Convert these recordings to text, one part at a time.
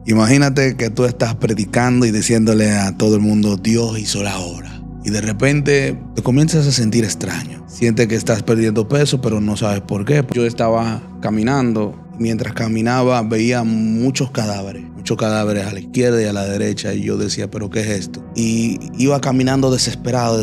Imagínate que tú estás predicando y diciéndole a todo el mundo, Dios hizo la obra. Y de repente te comienzas a sentir extraño. Sientes que estás perdiendo peso, pero no sabes por qué. Yo estaba caminando y mientras caminaba veía muchos cadáveres a la izquierda y a la derecha. Y yo decía, ¿pero qué es esto? Y iba caminando desesperado.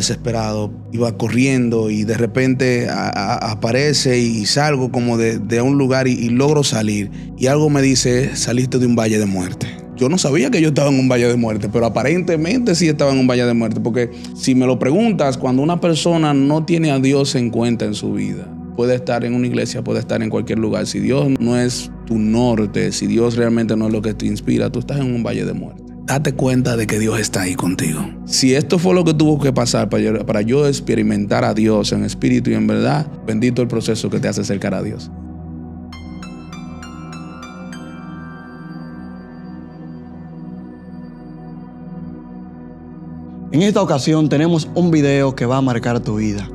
Iba corriendo y de repente aparece y salgo como de un lugar y logro salir. Y algo me dice, saliste de un valle de muerte. Yo no sabía que yo estaba en un valle de muerte, pero aparentemente sí estaba en un valle de muerte. Porque si me lo preguntas, cuando una persona no tiene a Dios en cuenta en su vida, puede estar en una iglesia, puede estar en cualquier lugar. Si Dios no es tu norte, si Dios realmente no es lo que te inspira, tú estás en un valle de muerte. Date cuenta de que Dios está ahí contigo. Si esto fue lo que tuvo que pasar para yo experimentar a Dios en espíritu y en verdad, bendito el proceso que te hace acercar a Dios. En esta ocasión tenemos un video que va a marcar tu vida.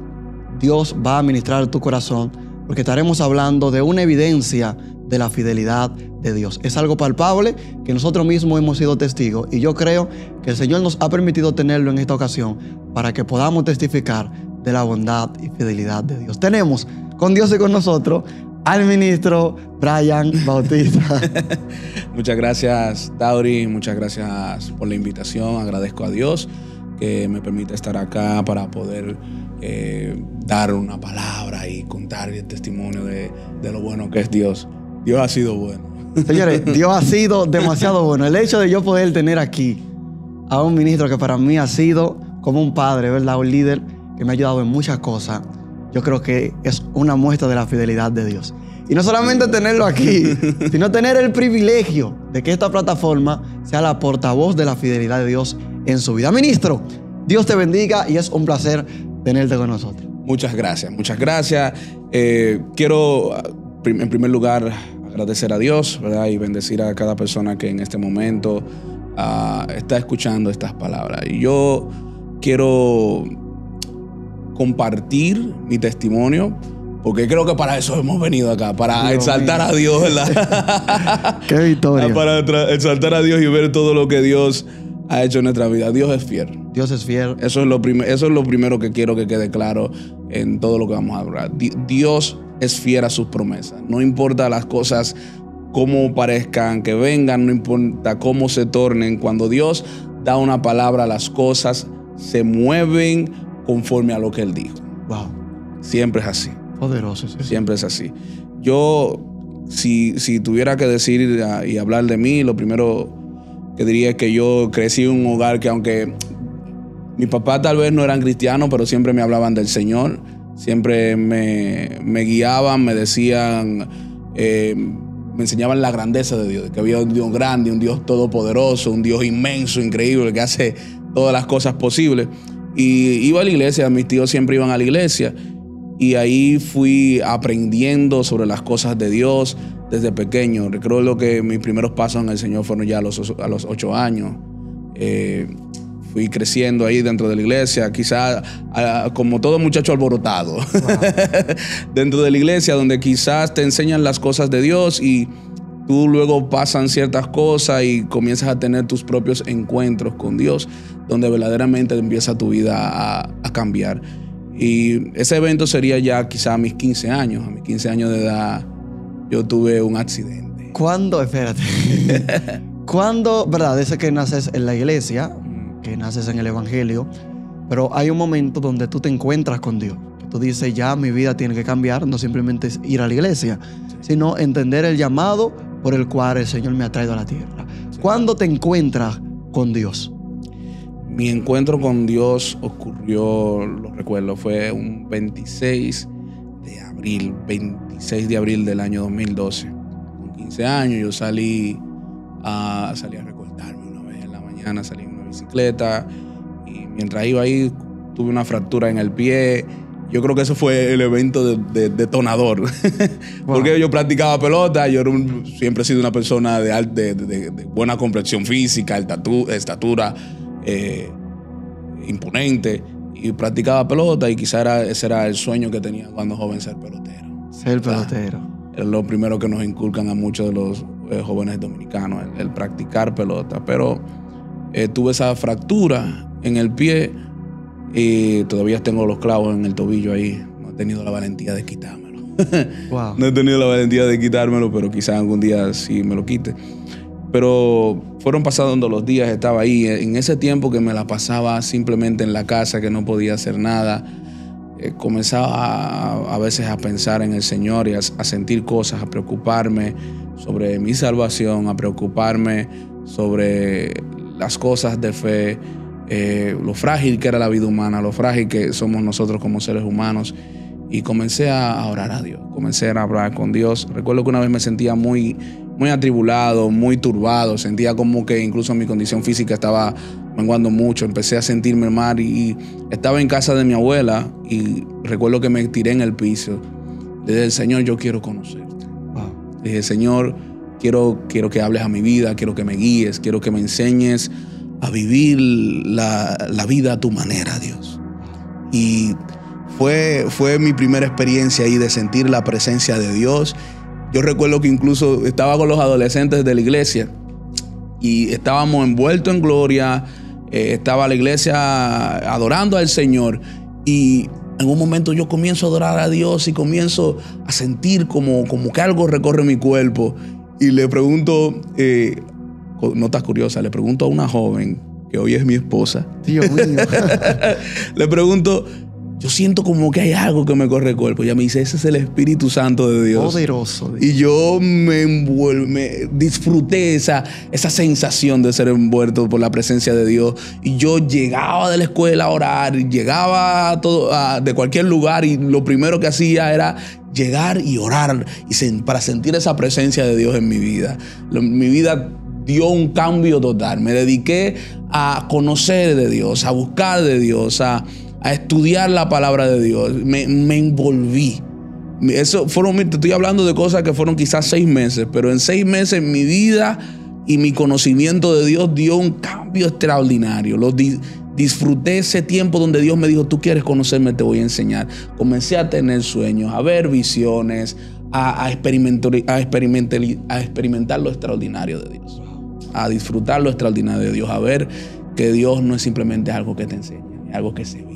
Dios va a ministrar tu corazón porque estaremos hablando de una evidencia de la fidelidad de Dios. Es algo palpable que nosotros mismos hemos sido testigos y yo creo que el Señor nos ha permitido tenerlo en esta ocasión para que podamos testificar de la bondad y fidelidad de Dios. Tenemos con Dios y con nosotros al ministro Brian Bautista. Muchas gracias, Dauri. Muchas gracias por la invitación. Agradezco a Dios que me permite estar acá para poder dar una palabra y contar el testimonio de lo bueno que es Dios. Dios ha sido bueno. Señores, Dios ha sido demasiado bueno. El hecho de yo poder tener aquí a un ministro que para mí ha sido como un padre, ¿verdad? Un líder que me ha ayudado en muchas cosas. Yo creo que es una muestra de la fidelidad de Dios. Y no solamente tenerlo aquí, sino tener el privilegio de que esta plataforma sea la portavoz de la fidelidad de Dios en su vida. Ministro, Dios te bendiga y es un placer tenerte con nosotros. Muchas gracias, muchas gracias. Quiero, en primer lugar, agradecer a Dios, ¿verdad? Y bendecir a cada persona que en este momento está escuchando estas palabras. Y yo quiero compartir mi testimonio, porque creo que para eso hemos venido acá, para exaltar a Dios, ¿verdad? ¡Qué victoria! Para exaltar a Dios y ver todo lo que Dios ha hecho en nuestra vida. Dios es fiel. Dios es fiel. Eso es lo primero que quiero que quede claro en todo lo que vamos a hablar. Dios es fiel a sus promesas. No importa las cosas cómo parezcan, que vengan, no importa cómo se tornen. Cuando Dios da una palabra, las cosas se mueven conforme a lo que Él dijo. Wow. Siempre es así. Poderoso. Sí. Siempre es así. Yo, si tuviera que decir y hablar de mí, lo primero que diría es que yo crecí en un hogar que, aunque mi papá tal vez no eran cristianos, pero siempre me hablaban del Señor. Siempre me guiaban, me decían, me enseñaban la grandeza de Dios, que había un Dios grande, un Dios todopoderoso, un Dios inmenso, increíble, que hace todas las cosas posibles. Y iba a la iglesia, mis tíos siempre iban a la iglesia. Y ahí fui aprendiendo sobre las cosas de Dios desde pequeño. Recuerdo que mis primeros pasos en el Señor fueron ya a los 8 años. Fui creciendo ahí dentro de la iglesia, quizás como todo muchacho alborotado. Wow. Dentro de la iglesia, donde quizás te enseñan las cosas de Dios y tú luego pasan ciertas cosas y comienzas a tener tus propios encuentros con Dios, donde verdaderamente empieza tu vida a cambiar. Y ese evento sería ya quizá a mis 15 años. A mis 15 años de edad yo tuve un accidente. ¿Cuándo? Espérate. ¿Cuándo, verdad? Dice que naces en la iglesia, que naces en el evangelio, pero hay un momento donde tú te encuentras con Dios. Que tú dices, ya mi vida tiene que cambiar, no simplemente es ir a la iglesia, sino entender el llamado por el cual el Señor me ha traído a la tierra. Sí. ¿Cuándo te encuentras con Dios? Mi encuentro con Dios ocurrió, lo recuerdo, fue un 26 de abril del año 2012. Con 15 años yo salí a recordarme una vez en la mañana, salí en una bicicleta y mientras iba ahí tuve una fractura en el pie. Yo creo que eso fue el evento detonador. Wow. Porque yo practicaba pelota, yo siempre he sido una persona de buena complexión física, estatura, imponente, y practicaba pelota y quizá ese era el sueño que tenía cuando joven, ser pelotero. Ser pelotero. Es lo primero que nos inculcan a muchos de los jóvenes dominicanos, el practicar pelota. Pero tuve esa fractura en el pie y todavía tengo los clavos en el tobillo ahí. No he tenido la valentía de quitármelo. Wow. No he tenido la valentía de quitármelo, pero quizás algún día sí me lo quite. Pero fueron pasando los días, estaba ahí. En ese tiempo que me la pasaba simplemente en la casa, que no podía hacer nada, comenzaba a veces a pensar en el Señor y a sentir cosas, a preocuparme sobre mi salvación, a preocuparme sobre las cosas de fe, lo frágil que era la vida humana, lo frágil que somos nosotros como seres humanos. Y comencé a orar a Dios, comencé a hablar con Dios. Recuerdo que una vez me sentía muy atribulado, muy turbado, sentía como que incluso mi condición física estaba menguando mucho, empecé a sentirme mal y estaba en casa de mi abuela y recuerdo que me tiré en el piso. Le dije, Señor, yo quiero conocerte. Wow. Le dije, Señor, quiero que hables a mi vida, quiero que me guíes, quiero que me enseñes a vivir la vida a tu manera, Dios. Y fue mi primera experiencia ahí de sentir la presencia de Dios. Yo recuerdo que incluso estaba con los adolescentes de la iglesia y estábamos envueltos en gloria, estaba la iglesia adorando al Señor y en un momento yo comienzo a adorar a Dios y comienzo a sentir como que algo recorre mi cuerpo y le pregunto, notas curiosas, le pregunto a una joven que hoy es mi esposa. Dios mío. Le pregunto, yo siento como que hay algo que me corre el cuerpo. Ella me dice, ese es el Espíritu Santo de Dios. Poderoso. Y yo me disfruté esa sensación de ser envuelto por la presencia de Dios. Y yo llegaba de la escuela a orar, llegaba de cualquier lugar y lo primero que hacía era llegar y orar para sentir esa presencia de Dios en mi vida. Mi vida dio un cambio total. Me dediqué a conocer de Dios, a buscar de Dios, a estudiar la palabra de Dios. Me envolví. Eso te estoy hablando de cosas que fueron quizás 6 meses, pero en 6 meses mi vida y mi conocimiento de Dios dio un cambio extraordinario. Disfruté ese tiempo donde Dios me dijo, tú quieres conocerme, te voy a enseñar. Comencé a tener sueños, a ver visiones, a experimentar lo extraordinario de Dios, a disfrutar lo extraordinario de Dios, a ver que Dios no es simplemente algo que te enseña, es algo que se vive.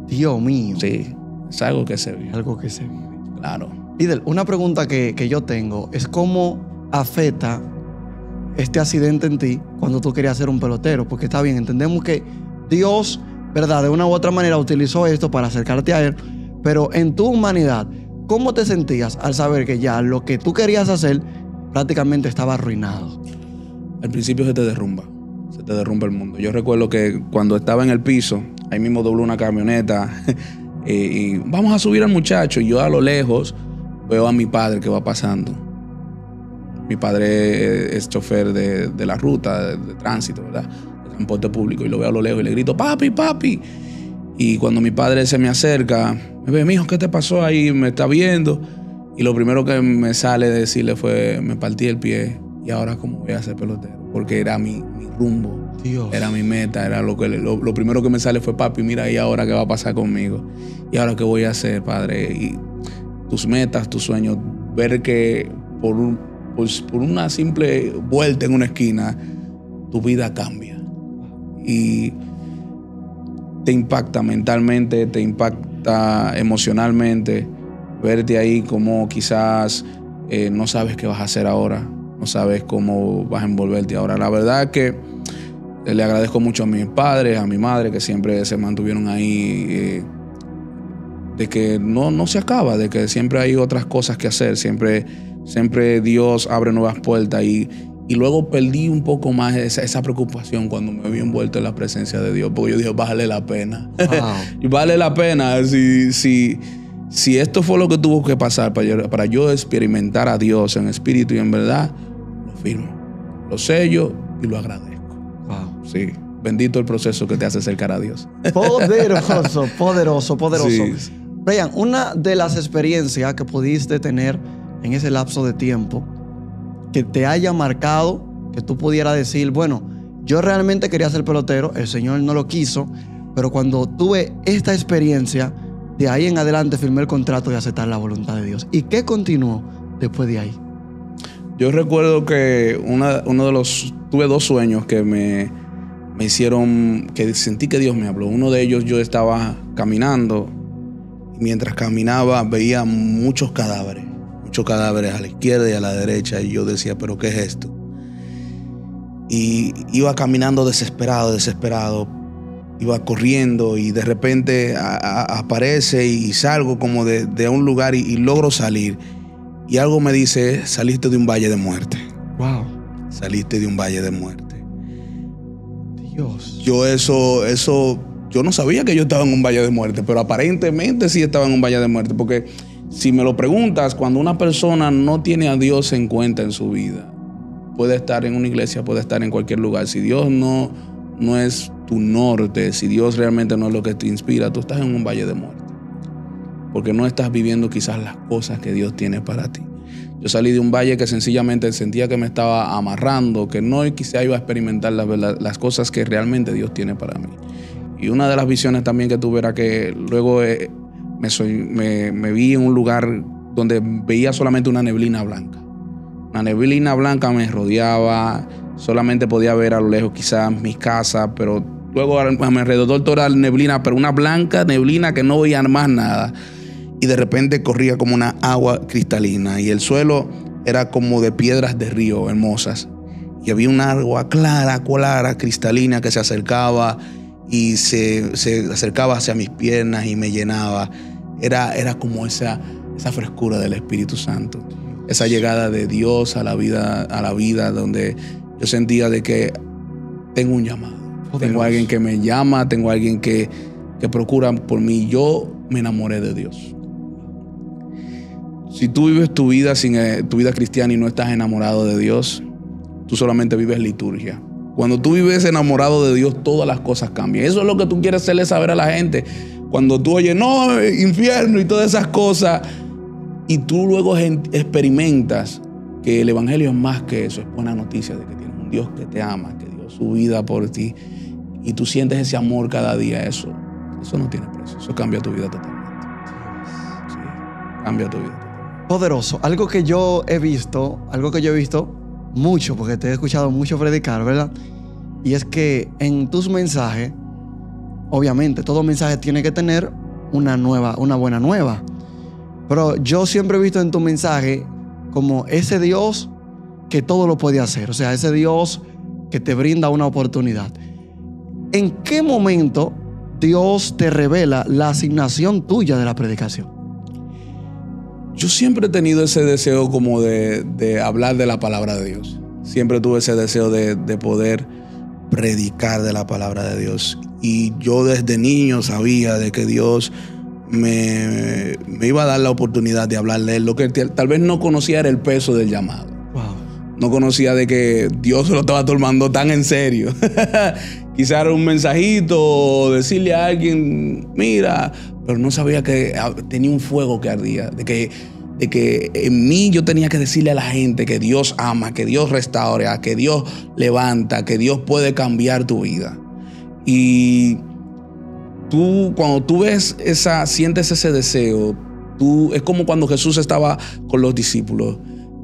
Dios mío. Sí, es algo que se vive. Algo que se vive. Claro. Líder, una pregunta que yo tengo es cómo afecta este accidente en ti cuando tú querías ser un pelotero. Porque está bien, entendemos que Dios, ¿verdad?, de una u otra manera utilizó esto para acercarte a Él. Pero en tu humanidad, ¿cómo te sentías al saber que ya lo que tú querías hacer prácticamente estaba arruinado? Al principio se te derrumba el mundo. Yo recuerdo que cuando estaba en el piso, ahí mismo dobló una camioneta y vamos a subir al muchacho. Y yo a lo lejos veo a mi padre que va pasando. Mi padre es chofer de la ruta de tránsito, ¿verdad? De transporte público. Y lo veo a lo lejos y le grito, papi, papi. Y cuando mi padre se me acerca, me ve, mijo, ¿qué te pasó ahí? Me está viendo. Y lo primero que me sale de decirle fue, me partí el pie y ahora cómo voy a ser pelotero. Porque era mi rumbo. Dios. Era mi meta, era lo primero que me sale fue, papi, mira, ¿y ahora qué va a pasar conmigo? ¿Y ahora qué voy a hacer, padre? Y tus metas, tus sueños, ver que por una simple vuelta en una esquina, tu vida cambia. Y te impacta mentalmente, te impacta emocionalmente, verte ahí como quizás no sabes qué vas a hacer ahora, no sabes cómo vas a envolverte ahora. La verdad es que le agradezco mucho a mis padres, a mi madre, que siempre se mantuvieron ahí, de que no se acaba, de que siempre hay otras cosas que hacer, siempre Dios abre nuevas puertas y luego perdí un poco más esa preocupación cuando me vi envuelto en la presencia de Dios, porque yo dije, vale la pena. Wow. Y vale la pena si esto fue lo que tuvo que pasar para yo experimentar a Dios en espíritu y en verdad, lo firmo, lo sello y lo agradezco. Wow. Sí, bendito el proceso que te hace acercar a Dios. Poderoso, poderoso, poderoso. Sí. Brian, una de las experiencias que pudiste tener en ese lapso de tiempo que te haya marcado, que tú pudieras decir, bueno, yo realmente quería ser pelotero, el Señor no lo quiso, pero cuando tuve esta experiencia, de ahí en adelante firmé el contrato de aceptar la voluntad de Dios. ¿Y qué continuó después de ahí? Yo recuerdo que tuve 2 sueños que me hicieron, que sentí que Dios me habló. Uno de ellos, yo estaba caminando y mientras caminaba veía muchos cadáveres a la izquierda y a la derecha, y yo decía, ¿pero qué es esto? Y iba caminando desesperado, iba corriendo y de repente aparece y salgo como de un lugar y logro salir. Y algo me dice, saliste de un valle de muerte. Wow. Saliste de un valle de muerte. Dios. Yo no sabía que yo estaba en un valle de muerte, pero aparentemente sí estaba en un valle de muerte. Porque si me lo preguntas, cuando una persona no tiene a Dios en cuenta en su vida, puede estar en una iglesia, puede estar en cualquier lugar. Si Dios no es tu norte, si Dios realmente no es lo que te inspira, tú estás en un valle de muerte. Porque no estás viviendo quizás las cosas que Dios tiene para ti. Yo salí de un valle que sencillamente sentía que me estaba amarrando, que no quizá iba a experimentar las cosas que realmente Dios tiene para mí. Y una de las visiones también que tuve era que luego me vi en un lugar donde veía solamente una neblina blanca. Una neblina blanca me rodeaba, solamente podía ver a lo lejos quizás mis casas, pero luego a mi alrededor toda la neblina, pero una blanca neblina que no veía más nada. Y de repente corría como una agua cristalina y el suelo era como de piedras de río hermosas. Y había un agua clara, cristalina que se acercaba y se acercaba hacia mis piernas y me llenaba. Era como esa frescura del Espíritu Santo. Esa llegada de Dios a la vida donde yo sentía de que tengo un llamado. Tengo a alguien que me llama, tengo a alguien que procura por mí. Yo me enamoré de Dios. Si tú vives tu vida cristiana y no estás enamorado de Dios, tú solamente vives liturgia. Cuando tú vives enamorado de Dios, todas las cosas cambian. Eso es lo que tú quieres hacerle saber a la gente. Cuando tú oyes, no, infierno y todas esas cosas, y tú luego experimentas que el evangelio es más que eso, es buena noticia de que tienes un Dios que te ama, que dio su vida por ti, y tú sientes ese amor cada día, eso no tiene precio, eso cambia tu vida totalmente. Sí, cambia tu vida. Poderoso. Algo que yo he visto mucho, porque te he escuchado mucho predicar, ¿verdad? Y es que en tus mensajes, obviamente, todo mensaje tiene que tener una buena nueva. Pero yo siempre he visto en tu mensaje como ese Dios que todo lo puede hacer. O sea, ese Dios que te brinda una oportunidad. ¿En qué momento Dios te revela la asignación tuya de la predicación? Yo siempre he tenido ese deseo como de hablar de la palabra de Dios. Siempre tuve ese deseo de poder predicar de la palabra de Dios. Y yo desde niño sabía de que Dios me iba a dar la oportunidad de hablar de él. Lo que tal vez no conocía era el peso del llamado. Wow. No conocía de que Dios se lo estaba tomando tan en serio. Quizá era un mensajito o decirle a alguien, mira, pero no sabía que tenía un fuego que ardía, de que en mí yo tenía que decirle a la gente que Dios ama, que Dios restaura, que Dios levanta, que Dios puede cambiar tu vida. Y cuando tú sientes ese deseo, es como cuando Jesús estaba con los discípulos,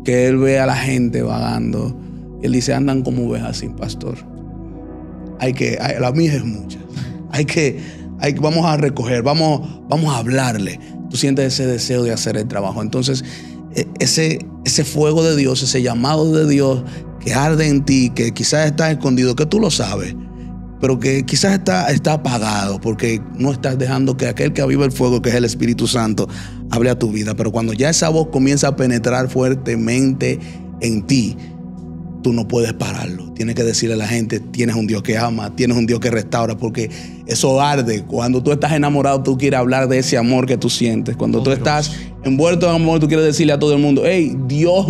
que él ve a la gente vagando y él dice, andan como ovejas sin pastor. La mía es mucha. Vamos a recoger, vamos a hablarle. Tú sientes ese deseo de hacer el trabajo. Entonces, ese fuego de Dios, ese llamado de Dios que arde en ti, que quizás está escondido, que tú lo sabes, pero que quizás está apagado porque no estás dejando que aquel que aviva el fuego, que es el Espíritu Santo, hable a tu vida. Pero cuando ya esa voz comienza a penetrar fuertemente en ti, tú no puedes pararlo. Tienes que decirle a la gente, tienes un Dios que ama, tienes un Dios que restaura, porque eso arde. Cuando tú estás enamorado, tú quieres hablar de ese amor que tú sientes. Cuando tú estás envuelto en amor, tú quieres decirle a todo el mundo, hey, Dios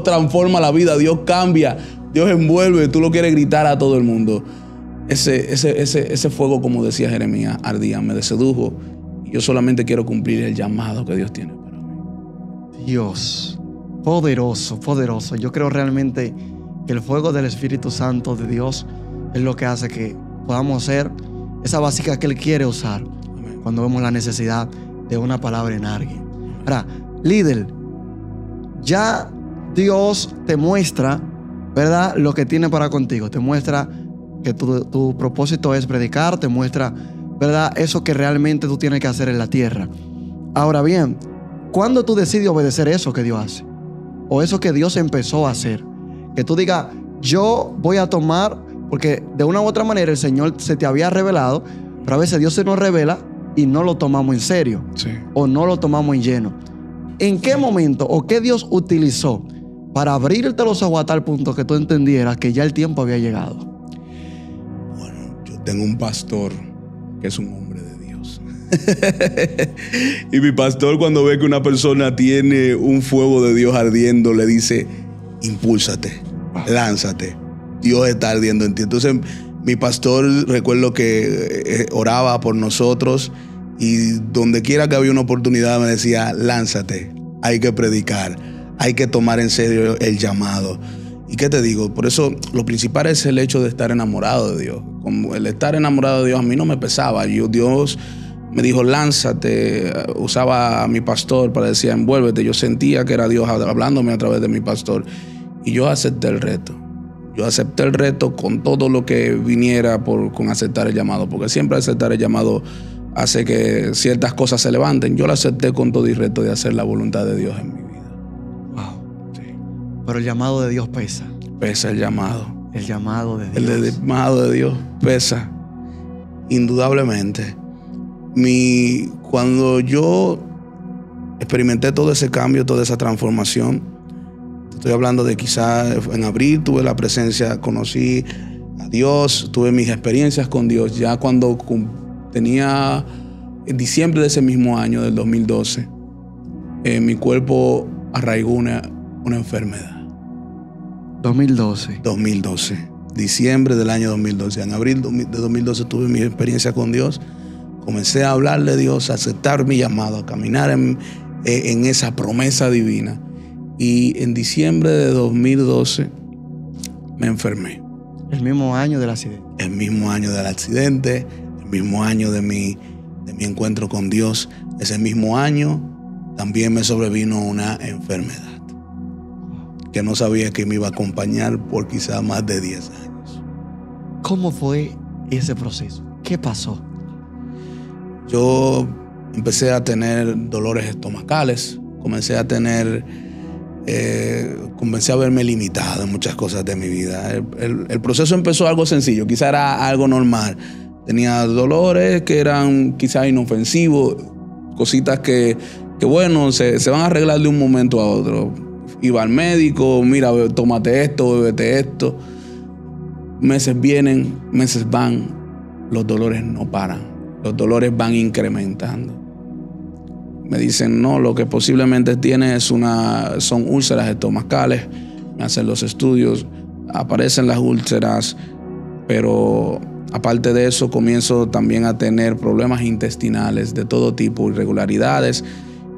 transforma la vida, Dios cambia, Dios envuelve. Tú lo quieres gritar a todo el mundo. Ese fuego, como decía Jeremías, ardía, me sedujo. Y yo solamente quiero cumplir el llamado que Dios tiene para mí. Dios, poderoso, poderoso. Yo creo realmente que el fuego del Espíritu Santo de Dios es lo que hace que podamos ser esa básica que Él quiere usar. Amén. Cuando vemos la necesidad de una palabra en alguien. Ahora, líder, ya Dios te muestra, ¿verdad?, lo que tiene para contigo. Te muestra que tu propósito es predicar, te muestra, ¿verdad?, eso que realmente tú tienes que hacer en la tierra. Ahora bien, ¿cuándo tú decides obedecer eso que Dios hace? O eso que Dios empezó a hacer. Que tú digas, yo voy a tomar, porque de una u otra manera el Señor se te había revelado, pero a veces Dios se nos revela y no lo tomamos en serio. Sí. O no lo tomamos en lleno. ¿En qué momento o qué Dios utilizó para abrirte los ojos a tal punto que tú entendieras que ya el tiempo había llegado? Bueno, yo tengo un pastor que es un hombre de Dios. Y mi pastor, cuando ve que una persona tiene un fuego de Dios ardiendo, le dice, impúlsate, lánzate. Dios está ardiendo en ti. Entonces, mi pastor, recuerdo que oraba por nosotros y donde quiera que había una oportunidad me decía, lánzate, hay que predicar, hay que tomar en serio el llamado. ¿Y qué te digo? Por eso lo principal es el hecho de estar enamorado de Dios. Como el estar enamorado de Dios a mí no me pesaba. Dios me dijo, lánzate. Usaba a mi pastor para decir, envuélvete. Yo sentía que era Dios hablándome a través de mi pastor. Y yo acepté el reto. Yo acepté el reto con todo lo que viniera con aceptar el llamado. Porque siempre aceptar el llamado hace que ciertas cosas se levanten. Yo lo acepté con todo y reto de hacer la voluntad de Dios en mi vida. Wow. Sí. Pero el llamado de Dios pesa. Pesa el llamado. El llamado de Dios. El llamado de Dios pesa. Indudablemente. Cuando yo experimenté todo ese cambio, toda esa transformación, estoy hablando de quizás en abril tuve la presencia, conocí a Dios, tuve mis experiencias con Dios. Ya cuando tenía en diciembre de ese mismo año, del 2012, mi cuerpo arraigó una enfermedad. 2012. Diciembre del año 2012. En abril de 2012 tuve mi experiencia con Dios. Comencé a hablarle a Dios, a aceptar mi llamado, a caminar en esa promesa divina. Y en diciembre de 2012 me enfermé. El mismo año del accidente. El mismo año del accidente, el mismo año de mi encuentro con Dios. Ese mismo año también me sobrevino una enfermedad que no sabía que me iba a acompañar por quizás más de 10 años. ¿Cómo fue ese proceso? ¿Qué pasó? Yo empecé a tener dolores estomacales, comencé a verme limitado en muchas cosas de mi vida. El proceso empezó algo sencillo, quizás era algo normal. Tenía dolores que eran quizás inofensivos, cositas que bueno, se van a arreglar de un momento a otro. Iba al médico, mira, tómate esto, bébete esto. Meses vienen, meses van, los dolores no paran, los dolores van incrementando. Me dicen, no, lo que posiblemente tienes son úlceras estomacales. Me hacen los estudios, aparecen las úlceras, pero aparte de eso comienzo también a tener problemas intestinales de todo tipo, irregularidades,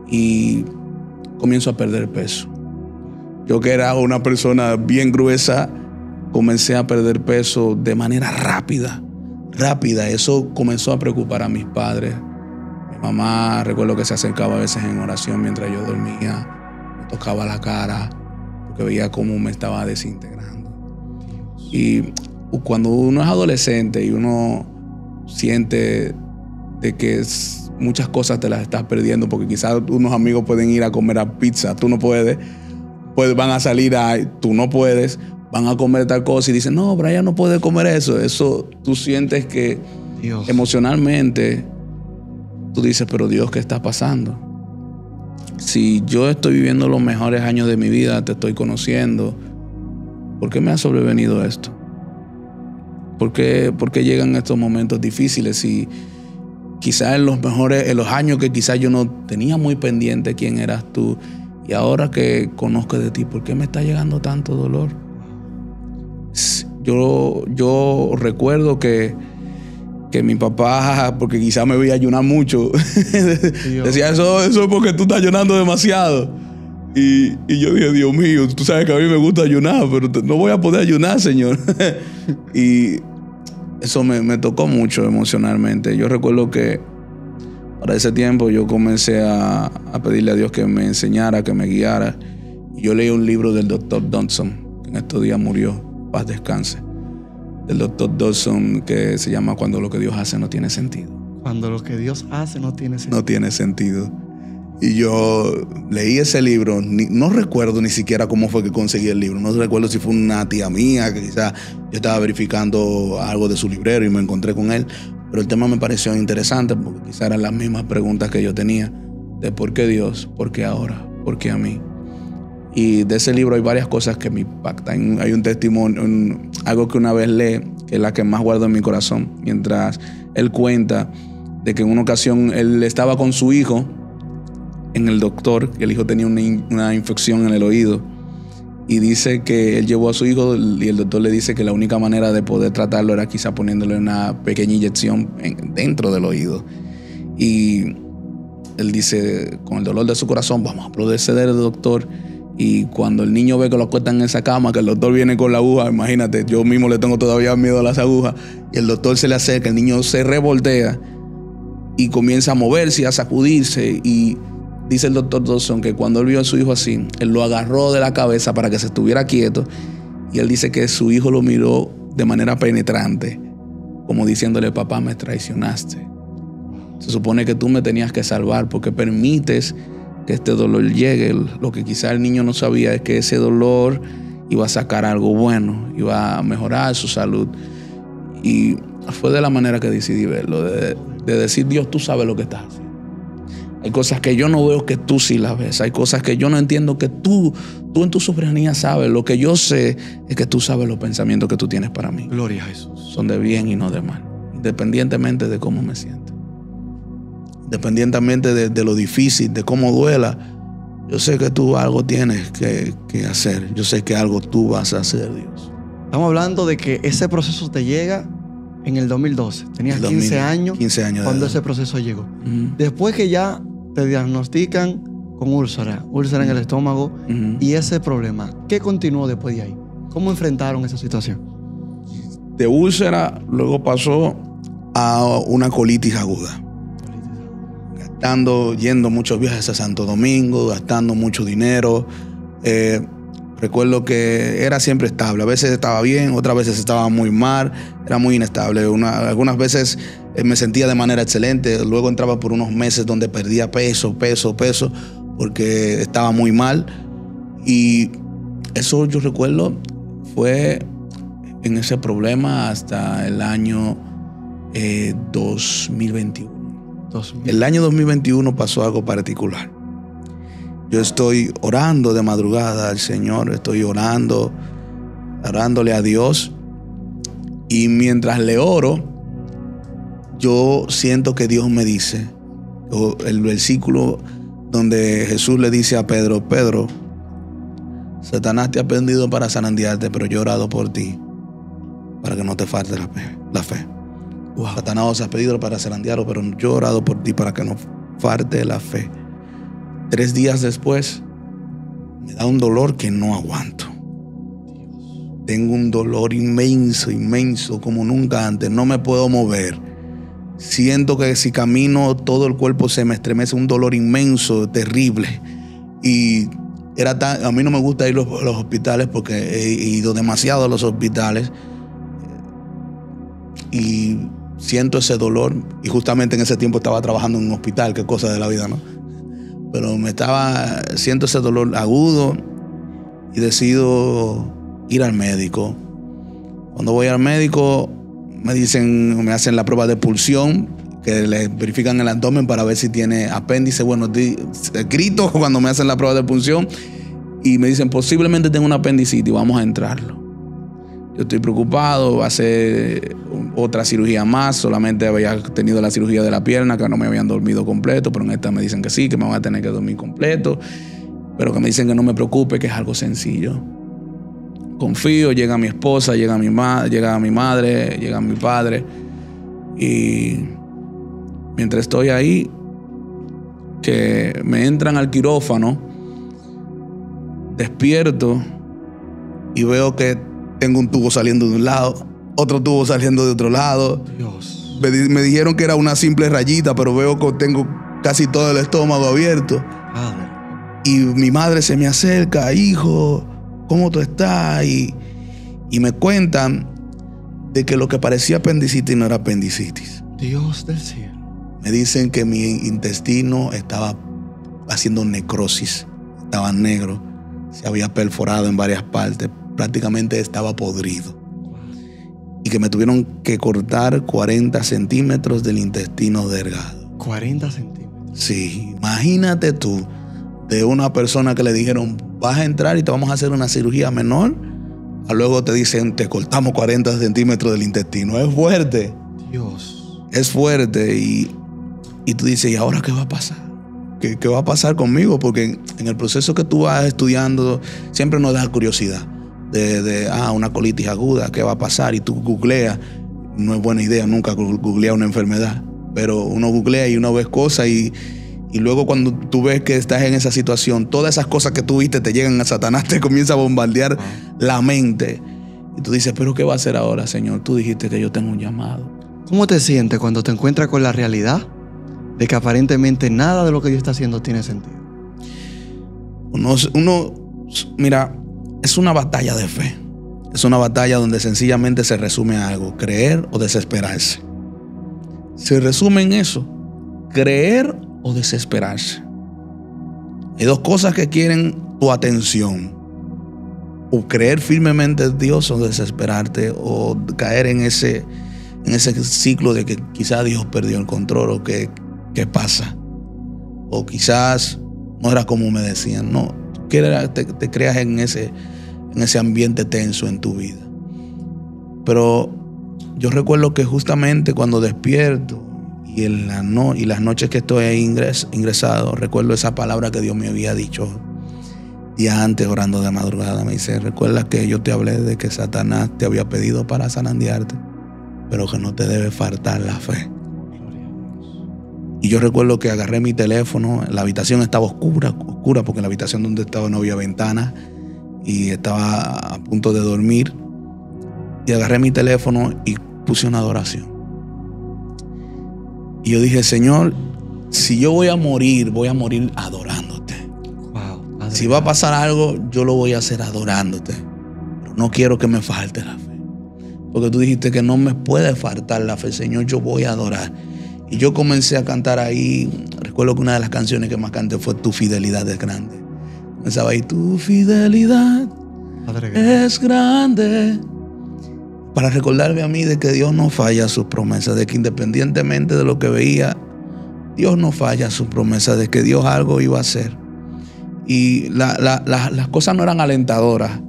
y comienzo a perder peso. Yo, que era una persona bien gruesa, comencé a perder peso de manera rápida. Eso comenzó a preocupar a mis padres. Mi mamá, recuerdo que se acercaba a veces en oración mientras yo dormía, me tocaba la cara porque veía cómo me estaba desintegrando. Y cuando uno es adolescente y uno siente de que muchas cosas te las estás perdiendo, porque quizás unos amigos pueden ir a comer a pizza, tú no puedes. Pues van a salir tú no puedes, van a comer tal cosa y dicen, no, Brian no puede comer eso. Eso tú sientes que Dios, emocionalmente tú dices, pero Dios, ¿qué está pasando? Si yo estoy viviendo los mejores años de mi vida, te estoy conociendo, ¿por qué me ha sobrevenido esto? ¿Por qué llegan estos momentos difíciles? Y quizás en los años que quizás yo no tenía muy pendiente quién eras tú, y ahora que conozco de ti, ¿por qué me está llegando tanto dolor? Yo recuerdo que mi papá, porque quizás me veía ayunar mucho, decía, eso es porque tú estás ayunando demasiado. Y yo dije, Dios mío, tú sabes que a mí me gusta ayunar, pero no voy a poder ayunar, Señor. Y eso me tocó mucho emocionalmente. Yo recuerdo que para ese tiempo yo comencé a pedirle a Dios que me enseñara, que me guiara. Y yo leí un libro del Dr. Dodson, que en estos días murió, paz descanse, del Dr. Dodson, que se llama Cuando lo que Dios hace no tiene sentido. Cuando lo que Dios hace no tiene sentido. No tiene sentido. Y yo leí ese libro, no recuerdo ni siquiera cómo fue que conseguí el libro. No recuerdo si fue una tía mía, que quizás yo estaba verificando algo de su librero y me encontré con él. Pero el tema me pareció interesante porque quizás eran las mismas preguntas que yo tenía. De por qué Dios, por qué ahora, por qué a mí. Y de ese libro hay varias cosas que me impactan. Hay un testimonio, algo que una vez leí, que es la que más guardo en mi corazón, mientras él cuenta de que en una ocasión él estaba con su hijo en el doctor, que el hijo tenía una infección en el oído, y dice que él llevó a su hijo y el doctor le dice que la única manera de poder tratarlo era quizá poniéndole una pequeña inyección dentro del oído. Y él dice, con el dolor de su corazón, vamos a proceder al doctor. Y cuando el niño ve que lo acuestan en esa cama, que el doctor viene con la aguja, imagínate, yo mismo le tengo todavía miedo a las agujas, y el doctor se le acerca, el niño se revoltea y comienza a moverse y a sacudirse. Y dice el doctor Dawson que cuando él vio a su hijo así, él lo agarró de la cabeza para que se estuviera quieto, y él dice que su hijo lo miró de manera penetrante, como diciéndole, papá, me traicionaste. Se supone que tú me tenías que salvar porque permites que este dolor llegue. Lo que quizá el niño no sabía es que ese dolor iba a sacar algo bueno, iba a mejorar su salud. Y fue de la manera que decidí verlo, de decir, Dios, tú sabes lo que estás haciendo. Hay cosas que yo no veo que tú sí las ves. Hay cosas que yo no entiendo que tú en tu soberanía sabes. Lo que yo sé es que tú sabes los pensamientos que tú tienes para mí. Gloria a Jesús. Son de bien y no de mal, independientemente de cómo me siento. Independientemente de lo difícil, de cómo duela, yo sé que tú algo tienes que hacer. Yo sé que algo tú vas a hacer, Dios. Estamos hablando de que ese proceso te llega en el 2012. Tenías 15 años cuando ese proceso llegó. Después que ya te diagnostican con úlcera en el estómago y ese problema, ¿qué continuó después de ahí? ¿Cómo enfrentaron esa situación? De úlcera, luego pasó a una colitis aguda. Yendo muchos viajes a Santo Domingo, gastando mucho dinero. Recuerdo que era siempre estable. A veces estaba bien, otras veces estaba muy mal. Era muy inestable. Algunas veces me sentía de manera excelente. Luego entraba por unos meses donde perdía peso, porque estaba muy mal. Y eso yo recuerdo fue en ese problema hasta el año 2021. El año 2021 pasó algo particular. Yo estoy orando de madrugada al Señor, estoy orándole a Dios, y mientras le oro, yo siento que Dios me dice, el versículo donde Jesús le dice a Pedro, Pedro, Satanás te ha prendido para zarandearte, pero yo he orado por ti para que no te falte la fe. Wow. Satanás os ha pedido para zarandearlo, pero yo he orado por ti para que no falte la fe. 3 días después, me da un dolor que no aguanto. Tengo un dolor inmenso, como nunca antes. No me puedo mover. Siento que si camino, todo el cuerpo se me estremece. Un dolor inmenso, terrible. Y a mí no me gusta ir a los hospitales porque he ido demasiado a los hospitales. Y siento ese dolor. Y justamente en ese tiempo estaba trabajando en un hospital. Qué cosa de la vida, ¿no? Pero siento ese dolor agudo y decido ir al médico. Cuando voy al médico me hacen la prueba de pulsión, que le verifican el abdomen para ver si tiene apéndice. Bueno, grito cuando me hacen la prueba de punción y me dicen posiblemente tengo una apendicitis, vamos a entrarlo. Yo estoy preocupado, va a ser otra cirugía más. Solamente había tenido la cirugía de la pierna, que no me habían dormido completo, pero en esta me dicen que sí, que me van a tener que dormir completo, pero que me dicen que no me preocupe, que es algo sencillo. Confío, llega mi esposa, llega mi madre, llega mi padre, y mientras estoy ahí, que me entran al quirófano, despierto y veo que tengo un tubo saliendo de un lado, otro tubo saliendo de otro lado. Dios. Me dijeron que era una simple rayita, pero veo que tengo casi todo el estómago abierto. Padre. Y mi madre se me acerca, hijo, ¿cómo tú estás? Y me cuentan de que lo que parecía apendicitis no era apendicitis. Dios del cielo. Me dicen que mi intestino estaba haciendo necrosis, estaba negro, se había perforado en varias partes, prácticamente estaba podrido. Y que me tuvieron que cortar 40 centímetros del intestino delgado. 40 centímetros. Sí, imagínate tú, de una persona que le dijeron, vas a entrar y te vamos a hacer una cirugía menor, a luego te dicen, te cortamos 40 centímetros del intestino. Es fuerte. Dios. Es fuerte. Y tú dices, ¿y ahora qué va a pasar? ¿Qué va a pasar conmigo? Porque en el proceso que tú vas estudiando, siempre nos da curiosidad de una colitis aguda, ¿qué va a pasar? Y tú googleas. No es buena idea nunca googlear una enfermedad, pero uno googlea y uno ve cosas y luego cuando tú ves que estás en esa situación, todas esas cosas que tú viste te llegan a Satanás, te comienza a bombardear la mente. Y tú dices, ¿pero qué va a hacer ahora, Señor? Tú dijiste que yo tengo un llamado. ¿Cómo te sientes cuando te encuentras con la realidad de que aparentemente nada de lo que Dios está haciendo tiene sentido? Mira, es una batalla de fe. Es una batalla donde sencillamente se resume a algo: creer o desesperarse. Se resume en eso: creer o desesperarse. Hay dos cosas que quieren tu atención: o creer firmemente en Dios, o desesperarte, o caer en ese ciclo de que quizás Dios perdió el control, o que ¿qué pasa? O quizás no era como me decían. No, te creas en ese ambiente tenso en tu vida. Pero yo recuerdo que justamente cuando despierto y las noches que estoy ahí ingresado, recuerdo esa palabra que Dios me había dicho días antes, orando de madrugada. Me dice, recuerda que yo te hablé de que Satanás te había pedido para zarandearte, pero que no te debe faltar la fe. Y yo recuerdo que agarré mi teléfono, la habitación estaba oscura porque en la habitación donde estaba no había ventana y estaba a punto de dormir. Y agarré mi teléfono y puse una adoración. Y yo dije, Señor, si yo voy a morir adorándote. Wow, si va a pasar algo, yo lo voy a hacer adorándote. Pero no quiero que me falte la fe. Porque tú dijiste que no me puede faltar la fe, Señor, yo voy a adorar. Y yo comencé a cantar ahí. Recuerdo que una de las canciones que más canté fue Tu fidelidad es grande. Comenzaba ahí, tu fidelidad es grande. Para recordarme a mí de que Dios no falla a sus promesas, de que independientemente de lo que veía, Dios no falla a sus promesas, de que Dios algo iba a hacer. Y las cosas no eran alentadoras.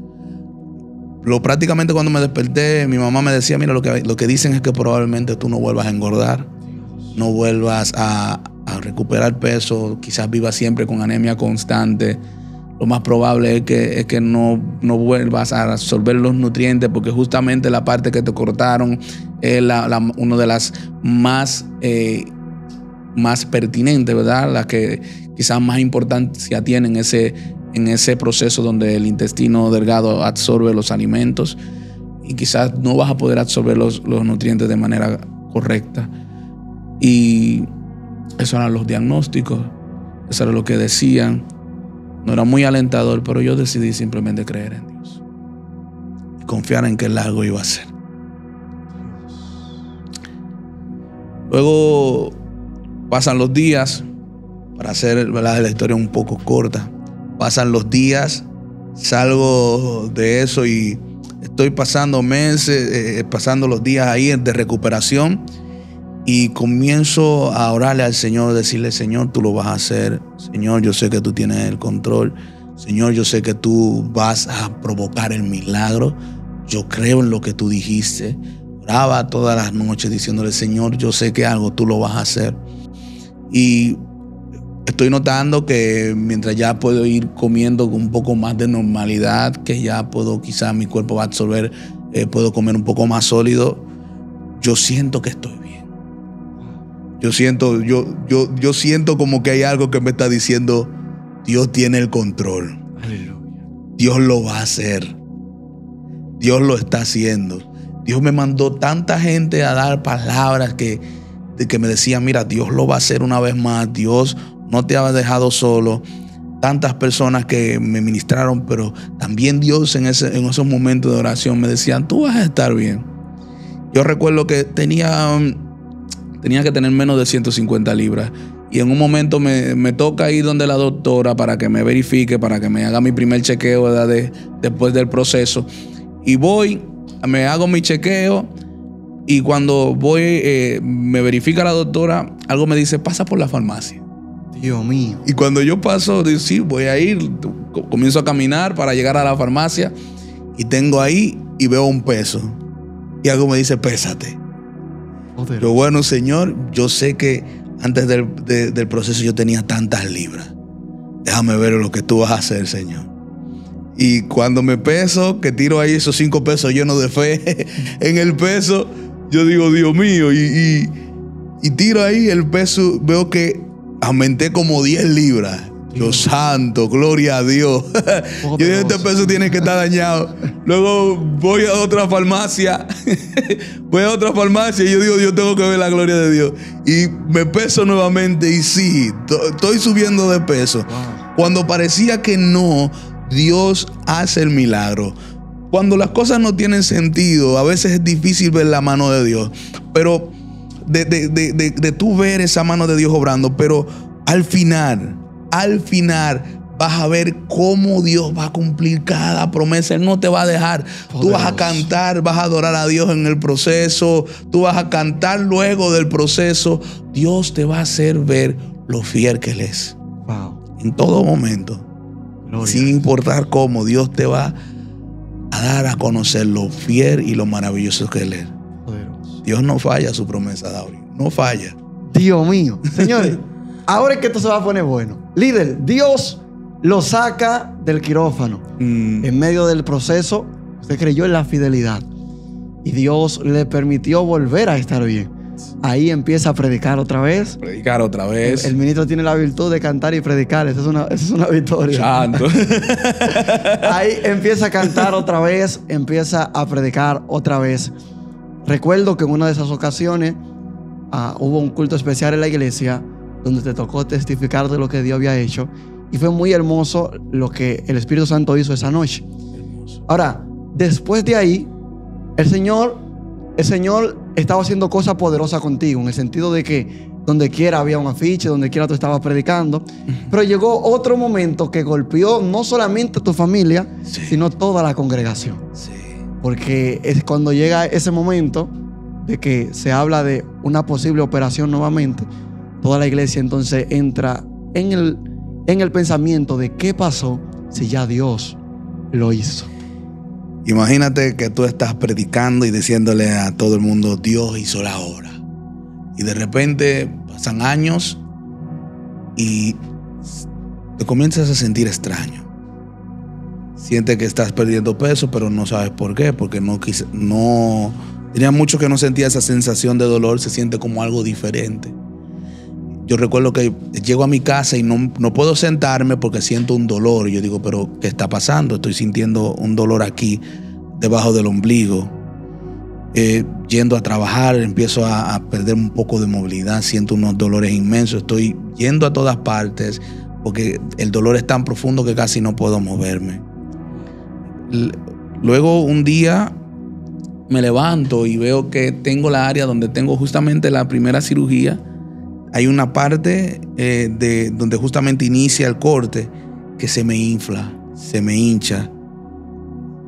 Prácticamente cuando me desperté, mi mamá me decía, mira, lo que dicen es que probablemente tú no vuelvas a engordar, no vuelvas a recuperar peso, quizás vivas siempre con anemia constante. Lo más probable es que no vuelvas a absorber los nutrientes, porque justamente la parte que te cortaron es una de las más pertinentes, ¿verdad? La que quizás más importancia tiene en ese proceso donde el intestino delgado absorbe los alimentos, y quizás no vas a poder absorber los nutrientes de manera correcta. Y esos eran los diagnósticos, eso era lo que decían. No era muy alentador, pero yo decidí simplemente creer en Dios y confiar en que Él algo iba a hacer. Luego pasan los días, para hacer, ¿verdad?, la historia un poco corta. Pasan los días, salgo de eso y estoy pasando meses, pasando los días ahí de recuperación, y comienzo a orarle al Señor, decirle, Señor, tú lo vas a hacer. Señor, yo sé que tú tienes el control. Señor, yo sé que tú vas a provocar el milagro. Yo creo en lo que tú dijiste. Oraba todas las noches diciéndole, Señor, yo sé que algo tú lo vas a hacer. Y estoy notando que mientras ya puedo ir comiendo con un poco más de normalidad, que ya puedo, quizás mi cuerpo va a absorber, puedo comer un poco más sólido, yo siento que estoy bien. Yo siento como que hay algo que me está diciendo, Dios tiene el control. Aleluya. Dios lo va a hacer. Dios lo está haciendo. Dios me mandó tanta gente a dar palabras que me decían, mira, Dios lo va a hacer una vez más. Dios no te ha dejado solo. tantas personas que me ministraron, pero también Dios en esos momentos de oración me decían, tú vas a estar bien. Yo recuerdo que tenía que tener menos de 150 libras. Y en un momento me toca ir donde la doctora para que me verifique, para que me haga mi primer chequeo después del proceso. Y voy, me hago mi chequeo y cuando voy, me verifica la doctora, algo me dice, pasa por la farmacia. Dios mío. Y cuando yo paso, digo, sí, voy a ir, comienzo a caminar para llegar a la farmacia y tengo ahí y veo un peso. Y algo me dice, pésate. Pero bueno, Señor, yo sé que antes del proceso yo tenía tantas libras. Déjame ver lo que tú vas a hacer, Señor. Y cuando me peso, que tiro ahí esos 5 pesos llenos de fe en el peso, yo digo, Dios mío, y tiro ahí el peso, veo que aumenté como 10 libras. Dios santo, gloria a Dios. Yo digo, este peso tiene que estar dañado. Luego voy a otra farmacia. Y yo digo, yo tengo que ver la gloria de Dios. Y me peso nuevamente y sí, estoy subiendo de peso. Cuando parecía que no, Dios hace el milagro. Cuando las cosas no tienen sentido, a veces es difícil ver la mano de Dios. Pero de tú ver esa mano de Dios obrando, pero al final vas a ver cómo Dios va a cumplir cada promesa. Él no te va a dejar. Poderoso. Tú vas a cantar, vas a adorar a Dios en el proceso. Tú vas a cantar luego del proceso. Dios te va a hacer ver lo fiel que Él es. Wow. En todo momento. Gloria. Sin importar cómo, Dios te va a dar a conocer lo fiel y lo maravilloso que Él es. Poderoso. Dios no falla su promesa, David. No falla. Dios mío. Señores, ahora es que esto se va a poner bueno. Líder, Dios lo saca del quirófano. En medio del proceso, usted creyó en la fidelidad. Y Dios le permitió volver a estar bien. Ahí empieza a predicar otra vez. El ministro tiene la virtud de cantar y predicar. Esa es una victoria. Santo. Ahí empieza a cantar otra vez. Empieza a predicar otra vez. Recuerdo que en una de esas ocasiones hubo un culto especial en la iglesia donde te tocó testificar de lo que Dios había hecho. Y fue muy hermoso lo que el Espíritu Santo hizo esa noche. Hermoso. Ahora, después de ahí, el Señor estaba haciendo cosas poderosas contigo, en el sentido de que donde quiera había un afiche, donde quiera tú estabas predicando. Pero llegó otro momento que golpeó no solamente a tu familia, sí, sino toda la congregación. Sí. Porque es cuando llega ese momento de que se habla de una posible operación nuevamente, toda la iglesia entonces entra en el pensamiento de qué pasó si ya Dios lo hizo. Imagínate que tú estás predicando y diciéndole a todo el mundo, Dios hizo la obra. Y de repente pasan años y te comienzas a sentir extraño. Sientes que estás perdiendo peso, pero no sabes por qué, porque no tenía mucho que no sentía esa sensación de dolor, se siente como algo diferente. Yo recuerdo que llego a mi casa y no puedo sentarme porque siento un dolor. Y yo digo, pero ¿qué está pasando? Estoy sintiendo un dolor aquí, debajo del ombligo. Yendo a trabajar, empiezo a perder un poco de movilidad. Siento unos dolores inmensos. Estoy yendo a todas partes porque el dolor es tan profundo que casi no puedo moverme. Luego un día me levanto y veo que tengo la área donde tengo justamente la primera cirugía. Hay una parte donde justamente inicia el corte que se me infla, se me hincha.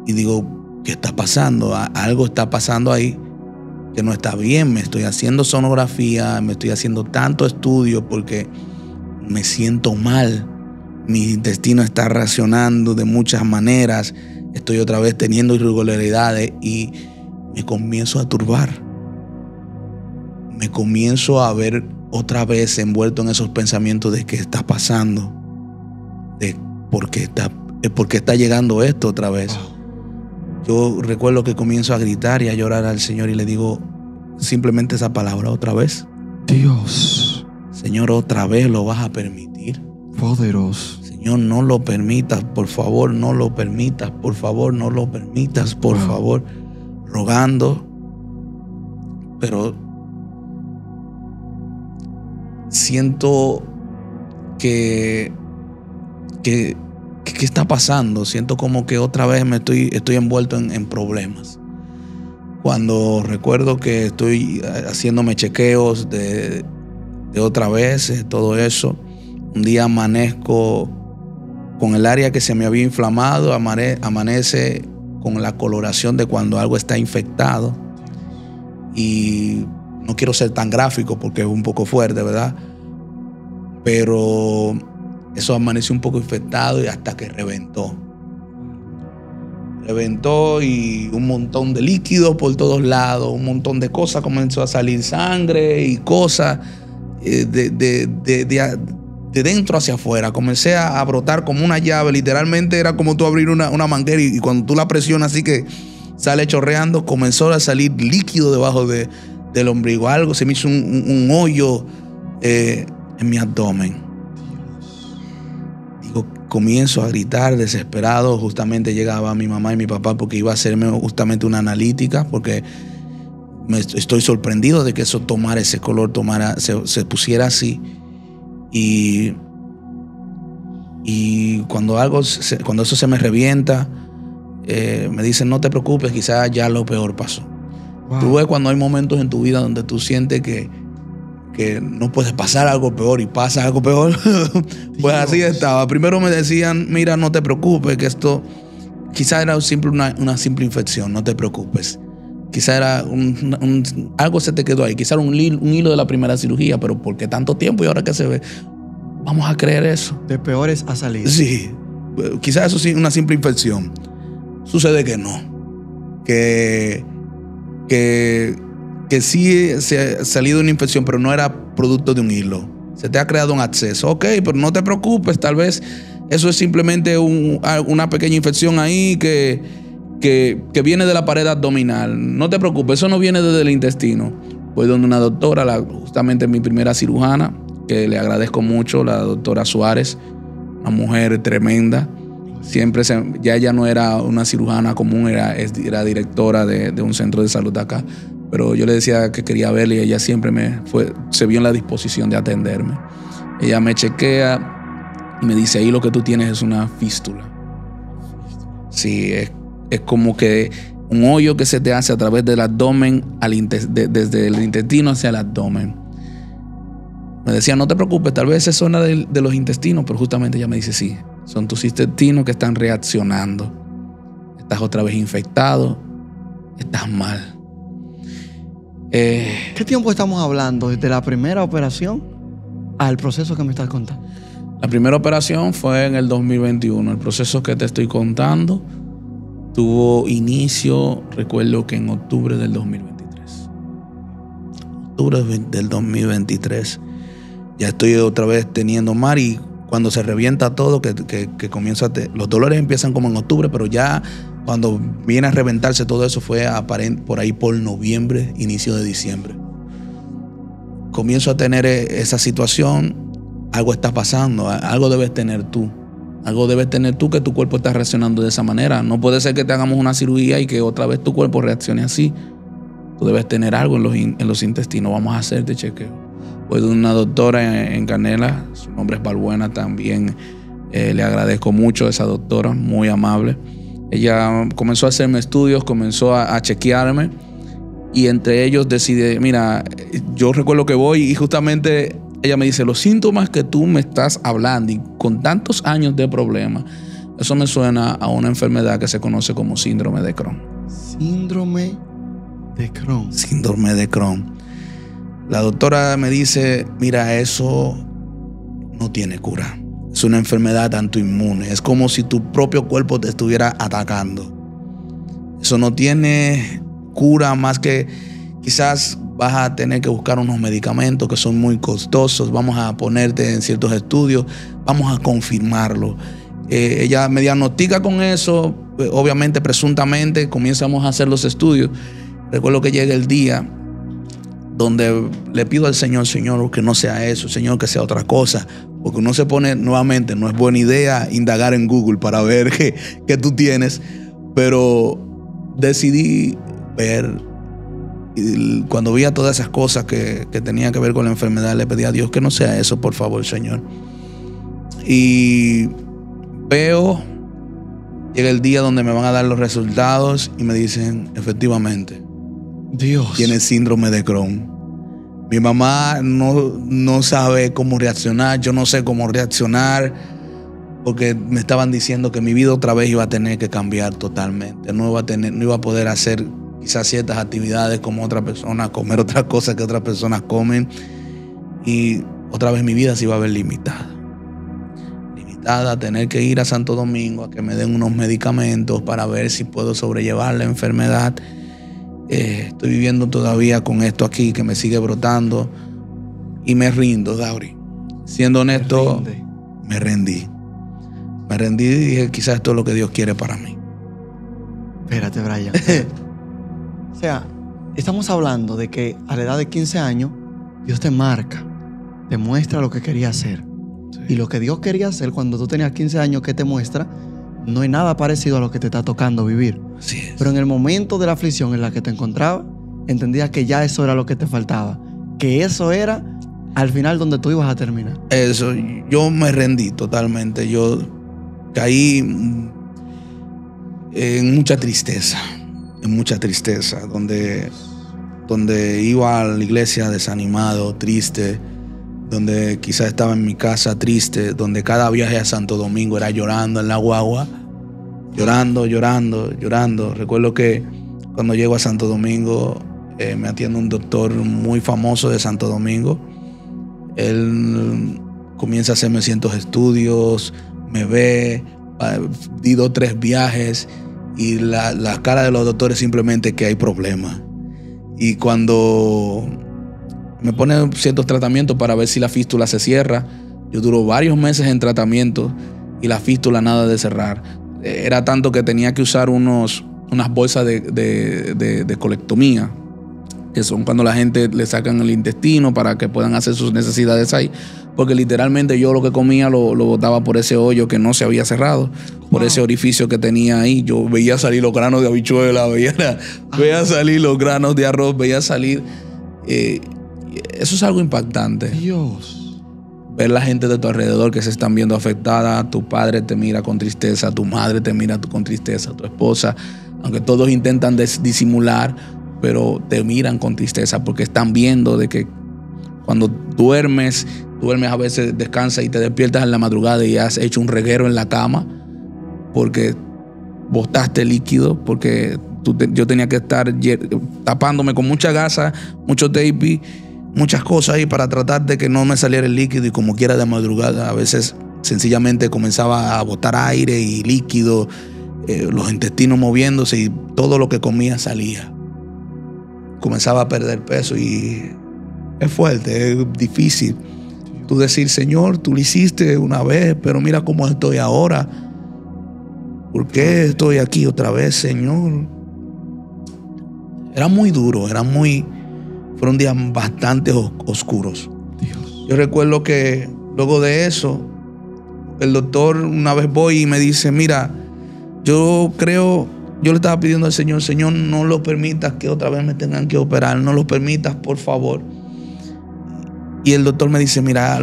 Y digo, ¿qué está pasando? Algo está pasando ahí que no está bien. Me estoy haciendo sonografía, me estoy haciendo tanto estudio porque me siento mal. Mi intestino está reaccionando de muchas maneras. Estoy otra vez teniendo irregularidades y me comienzo a turbar. Me comienzo a ver otra vez envuelto en esos pensamientos de qué está pasando, de por qué está llegando esto otra vez. Yo recuerdo que comienzo a gritar y a llorar al Señor y le digo simplemente esa palabra otra vez. Dios. Señor, otra vez lo vas a permitir. Poderoso. Señor, no lo permitas, por favor, no lo permitas, por favor, no lo permitas, por favor. Rogando, pero siento que ¿qué está pasando? Siento como que otra vez estoy envuelto en problemas. Cuando recuerdo que estoy haciéndome chequeos de otra vez, todo eso, un día amanezco con el área que se me había inflamado, amanece con la coloración de cuando algo está infectado. Y no quiero ser tan gráfico porque es un poco fuerte, ¿verdad? Pero eso amaneció un poco infectado y hasta que reventó. Reventó y un montón de líquidos por todos lados, un montón de cosas, comenzó a salir sangre y cosas de dentro hacia afuera. Comencé a brotar como una llave, literalmente era como tú abrir una manguera y cuando tú la presionas así que sale chorreando, comenzó a salir líquido debajo del ombligo. Algo se me hizo un hoyo en mi abdomen. Comienzo a gritar desesperado. Justamente llegaba mi mamá y mi papá porque iba a hacerme justamente una analítica, porque estoy sorprendido de que eso tomara ese color, se pusiera así. Y cuando eso se me revienta, me dicen, no te preocupes, quizás ya lo peor pasó. Wow. Tú ves cuando hay momentos en tu vida donde tú sientes que no puede pasar algo peor y pasa algo peor. Pues así estaba. Primero me decían, mira, no te preocupes, que esto quizás era una simple infección, no te preocupes. Quizás era algo se te quedó ahí, quizás era un hilo de la primera cirugía, pero ¿por qué tanto tiempo y ahora que se ve? Vamos a creer eso. De peores a salir. Sí, quizás eso sí, una simple infección. Sucede que no. Que sí se ha salido una infección, pero no era producto de un hilo. Se te ha creado un absceso. Ok, pero no te preocupes, tal vez eso es simplemente una pequeña infección ahí que viene de la pared abdominal. No te preocupes, eso no viene desde el intestino. Voy donde una doctora, justamente mi primera cirujana, que le agradezco mucho, la doctora Suárez, una mujer tremenda. Siempre ya ella no era una cirujana común, era directora de un centro de salud acá. Pero yo le decía que quería verle y ella siempre se vio en la disposición de atenderme. Ella me chequea y me dice, ahí lo que tú tienes es una fístula. Sí, es como que un hoyo que se te hace a través del abdomen, desde el intestino hacia el abdomen. Me decía, no te preocupes, tal vez es zona de los intestinos, pero justamente ella me dice, sí, son tus intestinos que están reaccionando. Estás otra vez infectado, estás mal. ¿Qué tiempo estamos hablando? ¿Desde la primera operación al proceso que me estás contando? La primera operación fue en el 2021. El proceso que te estoy contando tuvo inicio, recuerdo que en octubre del 2023. Octubre del 2023. Ya estoy otra vez teniendo mar y cuando se revienta todo, que comienza los dolores empiezan como en octubre, pero ya cuando viene a reventarse todo eso fue por ahí por noviembre, inicio de diciembre. Comienzo a tener esa situación, algo está pasando, algo debes tener tú. Algo debes tener tú que tu cuerpo está reaccionando de esa manera. No puede ser que te hagamos una cirugía y que otra vez tu cuerpo reaccione así. Tú debes tener algo en los intestinos. Vamos a hacerte chequeo. Voy de una doctora en Canela, su nombre es Balbuena también. Le agradezco mucho a esa doctora, muy amable. Ella comenzó a hacerme estudios, comenzó a chequearme y entre ellos decide, mira, yo recuerdo que voy y justamente ella me dice, los síntomas que tú me estás hablando y con tantos años de problema, eso me suena a una enfermedad que se conoce como síndrome de Crohn. Síndrome de Crohn. Síndrome de Crohn. La doctora me dice, mira, eso no tiene cura. Es una enfermedad autoinmune. Es como si tu propio cuerpo te estuviera atacando. Eso no tiene cura más que quizás vas a tener que buscar unos medicamentos que son muy costosos. Vamos a ponerte en ciertos estudios. Vamos a confirmarlo. Ella me diagnostica con eso. Obviamente, presuntamente, comenzamos a hacer los estudios. Recuerdo que llega el día donde le pido al Señor, Señor, que no sea eso, Señor, que sea otra cosa. Porque uno se pone nuevamente, no es buena idea indagar en Google para ver qué tú tienes. Pero decidí ver, y cuando veía todas esas cosas que tenían que ver con la enfermedad, le pedí a Dios que no sea eso, por favor, Señor. Y Veo, llega el día donde me van a dar los resultados y me dicen, efectivamente, Dios. tiene síndrome de Crohn. Mi mamá no sabe cómo reaccionar, yo no sé cómo reaccionar, porque me estaban diciendo que mi vida otra vez iba a tener que cambiar totalmente. No iba a poder hacer quizás ciertas actividades como otra persona, comer otras cosas que otras personas comen. Y otra vez mi vida se iba a ver limitada. Limitada a tener que ir a Santo Domingo a que me den unos medicamentos para ver si puedo sobrellevar la enfermedad. Estoy viviendo todavía con esto aquí que me sigue brotando y me rindo, Dauri. Siendo honesto, me rendí. Me rendí y dije, quizás esto es lo que Dios quiere para mí. Espérate, Brian. O sea, estamos hablando de que a la edad de 15 años, Dios te marca, te muestra lo que quería hacer. Sí. Y lo que Dios quería hacer cuando tú tenías 15 años que te muestra, no hay nada parecido a lo que te está tocando vivir. Así es. Pero en el momento de la aflicción en la que te encontrabas, entendías que ya eso era lo que te faltaba. Que eso era al final donde tú ibas a terminar. Eso, yo me rendí totalmente. Yo caí en mucha tristeza. Donde iba a la iglesia desanimado, triste, donde quizás estaba en mi casa triste, donde cada viaje a Santo Domingo era llorando en la guagua, llorando. Recuerdo que cuando llego a Santo Domingo me atiende un doctor muy famoso de Santo Domingo. Él comienza a hacerme cientos de estudios, me ve, di 2 o 3 viajes y la cara de los doctores simplemente que hay problemas. Y cuando me ponen ciertos tratamientos para ver si la fístula se cierra, yo duro varios meses en tratamiento y la fístula nada de cerrar. Era tanto que tenía que usar unas bolsas de colectomía, que son cuando la gente le sacan el intestino para que puedan hacer sus necesidades ahí. Porque literalmente yo lo que comía lo botaba por ese hoyo que no se había cerrado, por ese orificio que tenía ahí. Yo veía salir los granos de habichuela, veía salir los granos de arroz, veía salir. Eso es algo impactante. Dios. Ver la gente de tu alrededor que se están viendo afectada. Tu padre te mira con tristeza, tu madre te mira con tristeza, tu esposa, aunque todos intentan disimular, pero te miran con tristeza porque están viendo de que cuando duermes a veces, descansas y te despiertas en la madrugada y has hecho un reguero en la cama porque botaste líquido, porque yo tenía que estar tapándome con mucha gasa, mucho tape, muchas cosas ahí para tratar de que no me saliera el líquido, y como quiera de madrugada a veces sencillamente comenzaba a botar aire y líquido, los intestinos moviéndose y todo lo que comía salía. Comenzaba a perder peso y es fuerte, es difícil. Tú decir, Señor, tú lo hiciste una vez, pero mira cómo estoy ahora. ¿Por qué estoy aquí otra vez, Señor? Era muy duro, fueron días bastante oscuros. Dios. Yo recuerdo que luego de eso, el doctor una vez voy y me dice, mira, yo le estaba pidiendo al Señor, Señor, no lo permitas que otra vez me tengan que operar, no lo permitas, por favor. Y el doctor me dice, mira,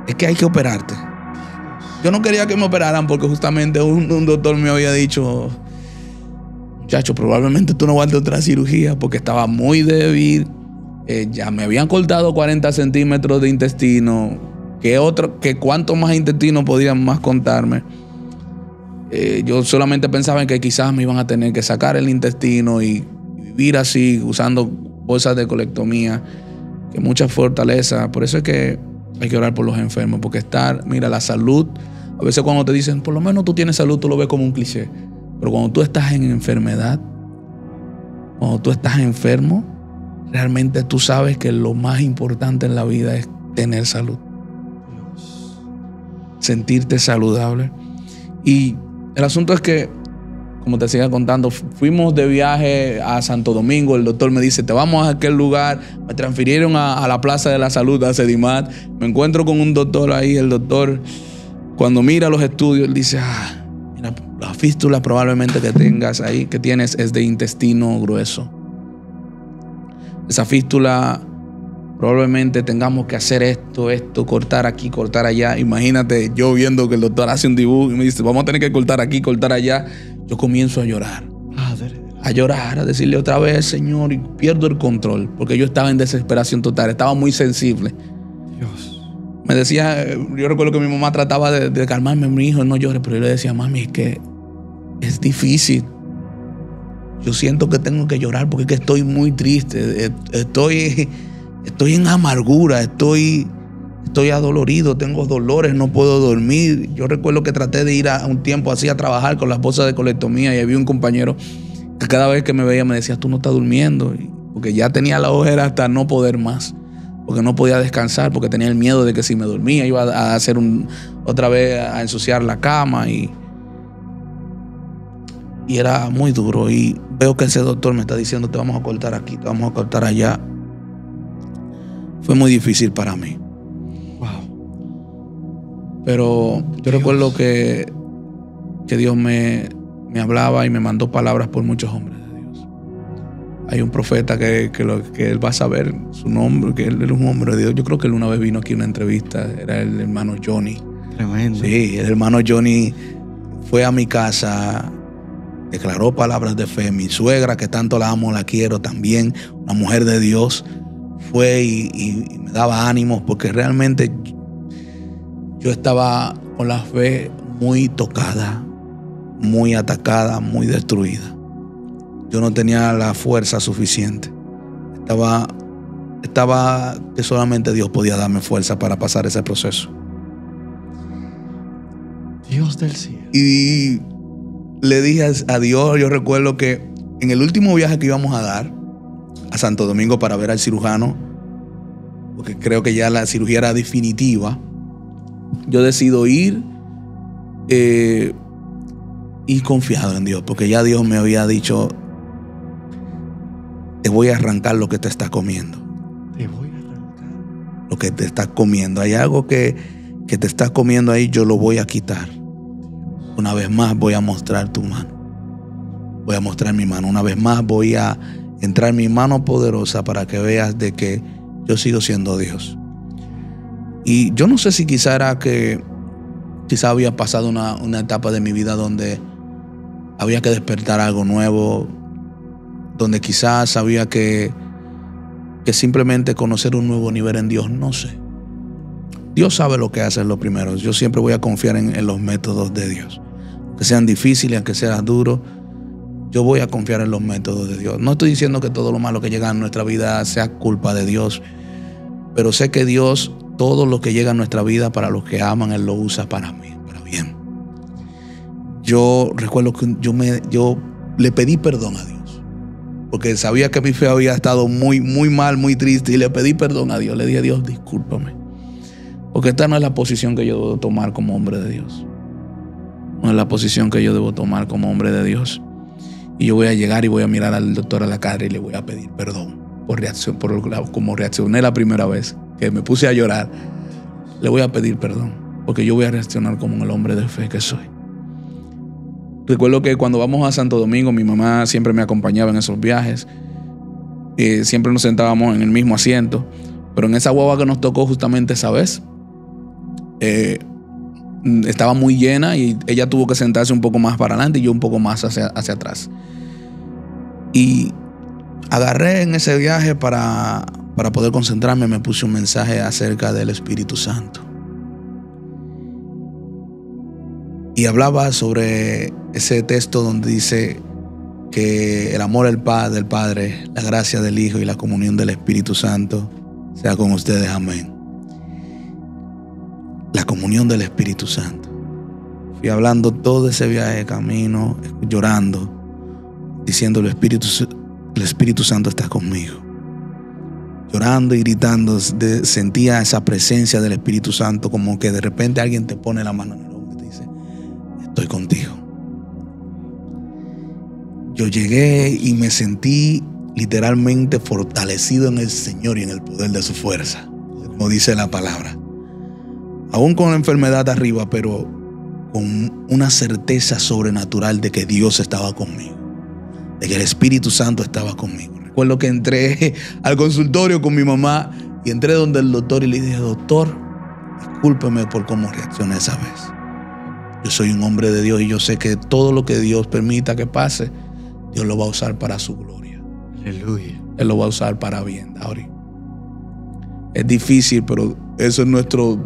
es que hay que operarte. Yo no quería que me operaran porque justamente un doctor me había dicho, muchacho, probablemente tú no vas a otra cirugía porque estaba muy débil. Ya me habían cortado 40 centímetros de intestino. Que cuánto más intestino podían más contarme. Yo solamente pensaba en que quizás me iban a tener que sacar el intestino y vivir así, usando bolsas de colectomía. Que mucha fortaleza. Por eso es que hay que orar por los enfermos, porque mira, la salud, a veces cuando te dicen, por lo menos tú tienes salud, tú lo ves como un cliché. Pero cuando tú estás en enfermedad, cuando tú estás enfermo, realmente tú sabes que lo más importante en la vida es tener salud. Sentirte saludable. Y el asunto es que, como te siga contando, fuimos de viaje a Santo Domingo. El doctor me dice, te vamos a aquel lugar. Me transfirieron a la Plaza de la Salud, a Sedimat. Me encuentro con un doctor ahí. El doctor, cuando mira los estudios, él dice, mira, la fístula probablemente que tengas ahí, que tienes, es de intestino grueso. Esa fístula probablemente tengamos que hacer esto, cortar aquí, cortar allá. Imagínate yo viendo que el doctor hace un dibujo y me dice, vamos a tener que cortar aquí, cortar allá. Yo comienzo a llorar. A llorar, a decirle otra vez, Señor, y pierdo el control, porque yo estaba en desesperación total, estaba muy sensible. Dios. Me decía, yo recuerdo que mi mamá trataba de calmarme, mi hijo, no llores, pero yo le decía, mami, es que es difícil. Yo siento que tengo que llorar porque es que estoy muy triste, estoy en amargura, estoy adolorido, tengo dolores, no puedo dormir. Yo recuerdo que traté de ir a un tiempo así a trabajar con la esposa de colectomía y había un compañero que cada vez que me veía me decía, tú no estás durmiendo, porque ya tenía la ojera hasta no poder más, porque no podía descansar, porque tenía el miedo de que si me dormía iba a hacer otra vez a ensuciar la cama y era muy duro. Y veo que ese doctor me está diciendo, te vamos a cortar aquí, te vamos a cortar allá. Fue muy difícil para mí. Wow. Pero yo recuerdo que Dios me hablaba y me mandó palabras por muchos hombres de Dios. Hay un profeta que él va a saber su nombre, que él es un hombre de Dios. Yo creo que él una vez vino aquí a una entrevista, era el hermano Johnny. Tremendo. Sí, el hermano Johnny fue a mi casa, declaró palabras de fe. Mi suegra, que tanto la amo, la quiero también, una mujer de Dios, fue y me daba ánimos, porque realmente yo estaba con la fe muy tocada, muy atacada, muy destruida. Yo no tenía la fuerza suficiente. Estaba que solamente Dios podía darme fuerza para pasar ese proceso. Dios del cielo. Y le dije a Dios, yo recuerdo que en el último viaje que íbamos a dar a Santo Domingo para ver al cirujano, porque creo que ya la cirugía era definitiva, yo decido ir y confiado en Dios, porque ya Dios me había dicho, te voy a arrancar lo que te estás comiendo. Te voy a arrancar Lo que te estás comiendo. Hay algo que te estás comiendo ahí, yo lo voy a quitar. Una vez más voy a mostrar tu mano. Voy a mostrar mi mano. Una vez más voy a entrar mi mano poderosa para que veas de que yo sigo siendo Dios. Y yo no sé si quizá era que quizá había pasado una etapa de mi vida donde había que despertar algo nuevo, donde quizás había que simplemente conocer un nuevo nivel en Dios, no sé. Dios sabe lo que hace en lo primero. Yo siempre voy a confiar en los métodos de Dios. Aunque sean difíciles, aunque sean duros, yo voy a confiar en los métodos de Dios. No estoy diciendo que todo lo malo que llega a nuestra vida sea culpa de Dios, pero sé que Dios, todo lo que llega a nuestra vida, para los que aman, Él lo usa para mí, para bien. Yo recuerdo que yo le pedí perdón a Dios, porque sabía que mi fe había estado muy, muy mal, muy triste, y le pedí perdón a Dios. Le dije a Dios, discúlpame, porque esta no es la posición que yo debo tomar como hombre de Dios. No es la posición que yo debo tomar como hombre de Dios. Y yo voy a llegar y voy a mirar al doctor a la cara y le voy a pedir perdón por como reaccioné la primera vez, que me puse a llorar. Le voy a pedir perdón, porque yo voy a reaccionar como el hombre de fe que soy. Recuerdo que cuando vamos a Santo Domingo, mi mamá siempre me acompañaba en esos viajes. Siempre nos sentábamos en el mismo asiento, pero en esa guagua que nos tocó justamente esa vez, estaba muy llena y ella tuvo que sentarse un poco más para adelante y yo un poco más hacia atrás. Y agarré en ese viaje para poder concentrarme, me puse un mensaje acerca del Espíritu Santo. Y hablaba sobre ese texto donde dice que el amor del Padre, la gracia del Hijo y la comunión del Espíritu Santo sea con ustedes. Amén. La comunión del Espíritu Santo. Fui hablando todo ese viaje de camino, llorando, diciendo, el Espíritu Santo está conmigo. Llorando y gritando, sentía esa presencia del Espíritu Santo, como que de repente alguien te pone la mano en el hombro y te dice, estoy contigo. Yo llegué y me sentí literalmente fortalecido en el Señor y en el poder de su fuerza, como dice la palabra. Aún con la enfermedad arriba, pero con una certeza sobrenatural de que Dios estaba conmigo, de que el Espíritu Santo estaba conmigo. Recuerdo que entré al consultorio con mi mamá Y entré donde el doctor y le dije, doctor, discúlpeme por cómo reaccioné esa vez. Yo soy un hombre de Dios y yo sé que todo lo que Dios permita que pase, Dios lo va a usar para su gloria. Aleluya. Él lo va a usar para bien, Dauri. Es difícil, pero eso es nuestro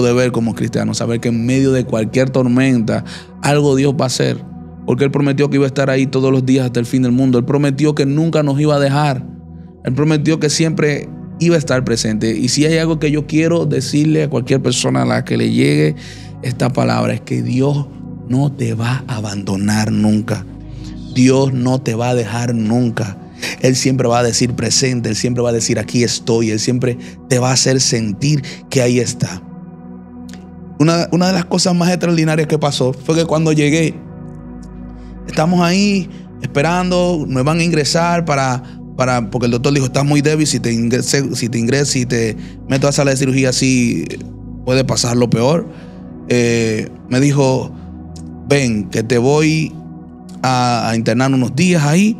deber como cristianos, saber que en medio de cualquier tormenta, algo Dios va a hacer. Porque Él prometió que iba a estar ahí todos los días hasta el fin del mundo. Él prometió que nunca nos iba a dejar. Él prometió que siempre iba a estar presente. Y si hay algo que yo quiero decirle a cualquier persona a la que le llegue esta palabra, es que Dios no te va a abandonar nunca. Dios no te va a dejar nunca. Él siempre va a decir presente, Él siempre va a decir aquí estoy, Él siempre te va a hacer sentir que ahí está. Una de las cosas más extraordinarias que pasó fue que cuando llegué, estamos ahí esperando, me van a ingresar porque el doctor dijo, estás muy débil, si te ingreso y te meto a sala de cirugía así, puede pasar lo peor. Me dijo, ven, que te voy a internar unos días ahí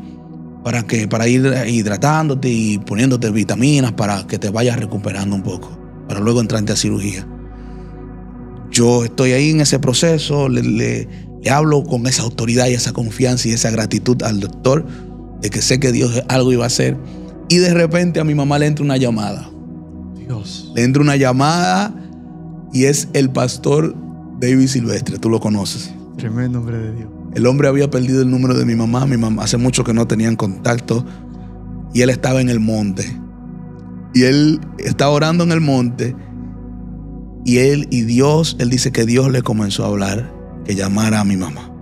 para ir hidratándote y poniéndote vitaminas para que te vayas recuperando un poco, para luego entrarte a cirugía. Yo estoy ahí en ese proceso, le hablo con esa autoridad y esa confianza y esa gratitud al doctor de que sé que Dios algo iba a hacer. Y de repente a mi mamá le entra una llamada. Dios. Le entra una llamada y es el pastor David Silvestre, tú lo conoces. Tremendo hombre de Dios. El hombre había perdido el número de mi mamá hace mucho que no tenían contacto y él estaba en el monte. Y él estaba orando en el monte y él dice que Dios le comenzó a hablar que llamara a mi mamá.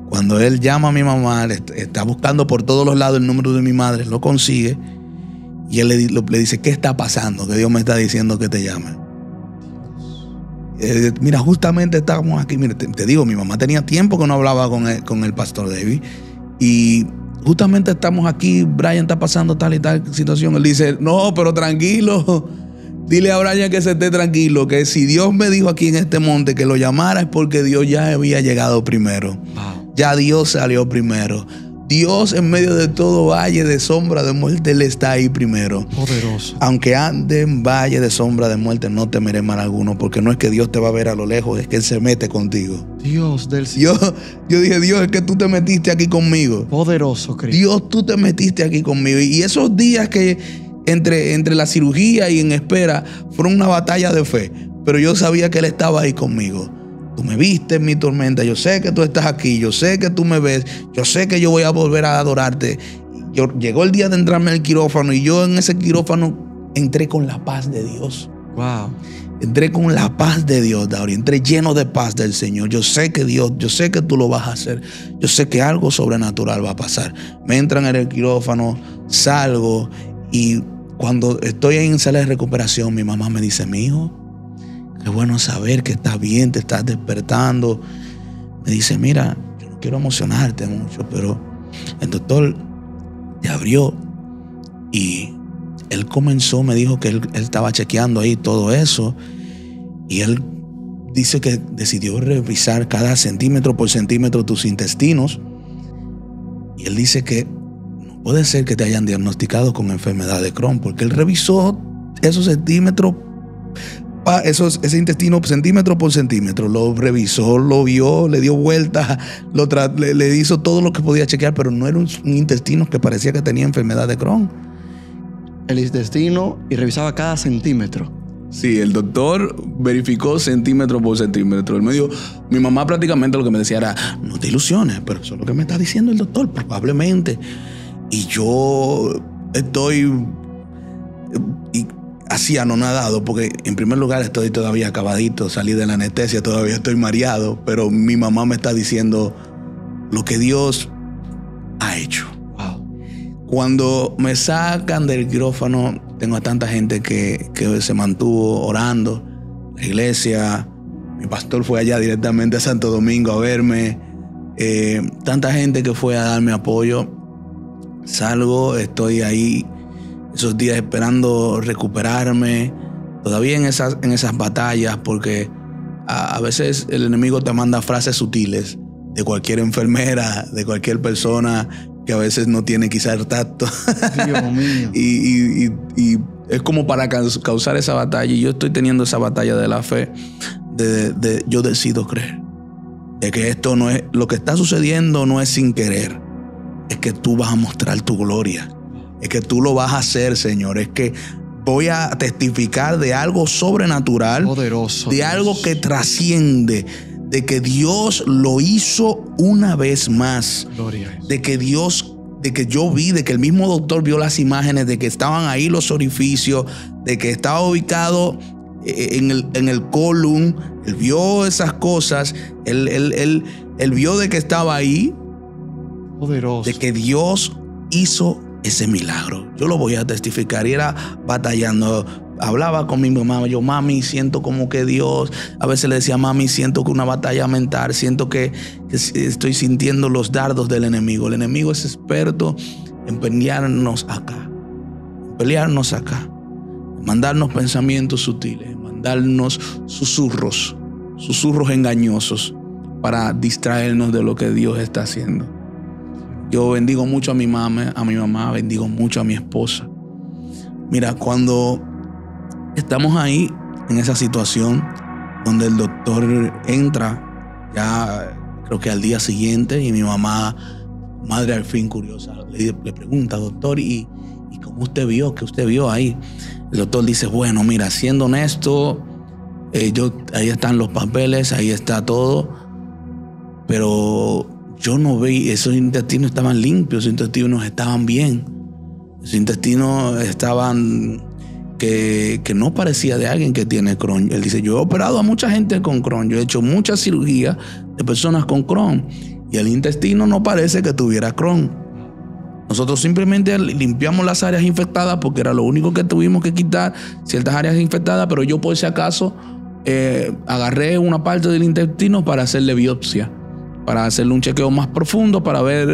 Cuando él llama a mi mamá, está buscando por todos los lados el número de mi madre, lo consigue y él le dice, ¿qué está pasando? Que Dios me está diciendo que te llame. Mira, justamente estábamos aquí. Mira, te digo, mi mamá tenía tiempo que no hablaba con el pastor David. Y justamente estamos aquí. Brian está pasando tal y tal situación. Él dice, no, pero tranquilo. Dile a Brian que se esté tranquilo. Que si Dios me dijo aquí en este monte que lo llamara es porque Dios ya había llegado primero. Wow. Ya Dios salió primero. Dios en medio de todo valle de sombra de muerte, Él está ahí primero. Poderoso. Aunque ande en valle de sombra de muerte, no temeré mal alguno, porque no es que Dios te va a ver a lo lejos, es que Él se mete contigo. Dios del cielo. Yo dije, Dios, es que tú te metiste aquí conmigo. Poderoso, Cristo. Dios, tú te metiste aquí conmigo. Y esos días que entre la cirugía y en espera fueron una batalla de fe, pero yo sabía que Él estaba ahí conmigo. Tú me viste en mi tormenta, yo sé que tú estás aquí, yo sé que tú me ves, yo sé que yo voy a volver a adorarte. Llegó el día de entrarme al quirófano y yo en ese quirófano entré con la paz de Dios. Wow. Entré con la paz de Dios, Dauri. Entré lleno de paz del Señor. Yo sé que Dios, yo sé que tú lo vas a hacer. Yo sé que algo sobrenatural va a pasar. Me entran en el quirófano, salgo y cuando estoy ahí en sala de recuperación, mi mamá me dice, mi hijo, qué bueno saber que estás bien, te estás despertando. Me dice, mira, yo no quiero emocionarte mucho, pero el doctor te abrió y él comenzó, me dijo que él estaba chequeando ahí todo eso y él dice que decidió revisar cada centímetro por centímetro tus intestinos y él dice que no puede ser que te hayan diagnosticado con enfermedad de Crohn porque él revisó esos centímetros, ese intestino centímetro por centímetro, lo revisó, lo vio, le dio vueltas, le hizo todo lo que podía chequear, pero no era un intestino que parecía que tenía enfermedad de Crohn. El intestino y revisaba cada centímetro. Sí, el doctor verificó centímetro por centímetro. Él me dijo, mi mamá prácticamente lo que me decía era, no te ilusiones, pero eso es lo que me está diciendo el doctor, probablemente. Y yo estoy así anonadado, porque en primer lugar estoy todavía acabadito, salí de la anestesia, todavía estoy mareado, pero mi mamá me está diciendo lo que Dios ha hecho. Wow. Cuando me sacan del quirófano, tengo a tanta gente que se mantuvo orando, la iglesia, mi pastor fue allá directamente a Santo Domingo a verme, tanta gente que fue a darme apoyo. Salgo, estoy ahí esos días esperando recuperarme, todavía en esas batallas, porque a veces el enemigo te manda frases sutiles de cualquier enfermera, de cualquier persona que a veces no tiene quizá el tacto. Dios mío. y es como para causar esa batalla. Y yo estoy teniendo esa batalla de la fe, de yo decido creer. De que esto no es, lo que está sucediendo no es sin querer. Es que tú vas a mostrar tu gloria. Es que tú lo vas a hacer, Señor. Es que voy a testificar de algo sobrenatural. Poderoso. De algo que trasciende. De que Dios lo hizo una vez más. Gloria a Dios. De que yo vi, de que el mismo doctor vio las imágenes, de que estaban ahí los orificios, de que estaba ubicado en el colon. Él vio esas cosas. Él vio de que estaba ahí. Poderoso. De que Dios hizo ese milagro. Yo lo voy a testificar. Y era batallando. Hablaba con mi mamá. Yo, mami, siento como que Dios. A veces le decía, mami, siento que una batalla mental. Siento que estoy sintiendo los dardos del enemigo. El enemigo es experto en pelearnos acá. Mandarnos pensamientos sutiles. Mandarnos susurros engañosos para distraernos de lo que Dios está haciendo. Yo bendigo mucho a mi mamá, bendigo mucho a mi esposa. Mira, cuando estamos ahí en esa situación donde el doctor entra, ya creo que al día siguiente, y mi mamá, madre al fin curiosa, le pregunta, doctor, ¿y cómo usted vio? ¿Qué usted vio ahí? El doctor dice, bueno, mira, siendo honesto, ahí están los papeles, ahí está todo, pero yo no veía, esos intestinos estaban limpios, esos intestinos estaban bien, esos intestinos estaban que no parecía de alguien que tiene Crohn. Él dice, yo he operado a mucha gente con Crohn, yo he hecho muchas cirugías de personas con Crohn y el intestino no parece que tuviera Crohn. Nosotros simplemente limpiamos las áreas infectadas porque era lo único que tuvimos que quitar, ciertas áreas infectadas, pero yo por si acaso agarré una parte del intestino para hacerle biopsia, para hacerle un chequeo más profundo, para ver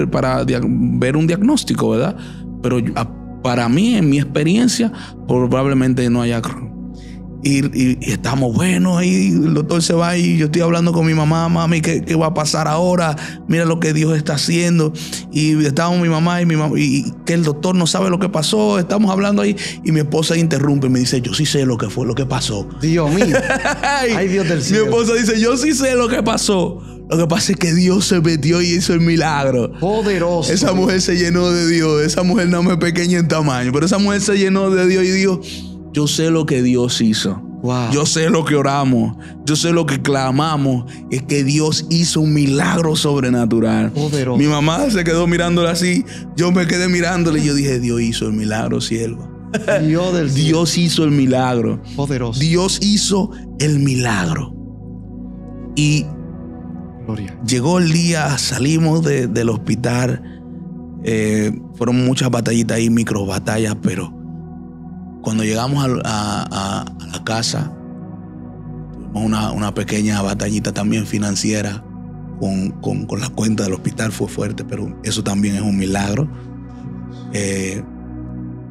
un diagnóstico, ¿verdad? Pero para mí, en mi experiencia, probablemente no haya Crohn. Y estamos buenos, y el doctor se va y yo estoy hablando con mi mamá, mami, ¿qué va a pasar ahora? Mira lo que Dios está haciendo. Y estábamos mi mamá y que el doctor no sabe lo que pasó. Estamos hablando ahí y mi esposa interrumpe y me dice, yo sí sé lo que fue, lo que pasó. Dios mío. Ay, Dios del cielo. Mi esposa dice, yo sí sé lo que pasó. Lo que pasa es que Dios se metió y hizo el milagro. Poderoso. Esa mujer se llenó de Dios. Esa mujer no es pequeña en tamaño, pero esa mujer se llenó de Dios y dijo, yo sé lo que Dios hizo. Wow. Yo sé lo que oramos. Yo sé lo que clamamos. Es que Dios hizo un milagro sobrenatural. Poderoso. Mi mamá se quedó mirándole así. Yo me quedé mirándole y yo dije, Dios hizo el milagro, sierva. Dios del cielo. Dios hizo el milagro. Poderoso. Dios hizo el milagro. Y Gloria. llegó el día, salimos del hospital. Fueron muchas batallitas ahí, micro batallas, pero cuando llegamos a la casa, tuvimos una pequeña batallita también financiera con la cuenta del hospital. Fue fuerte, pero eso también es un milagro.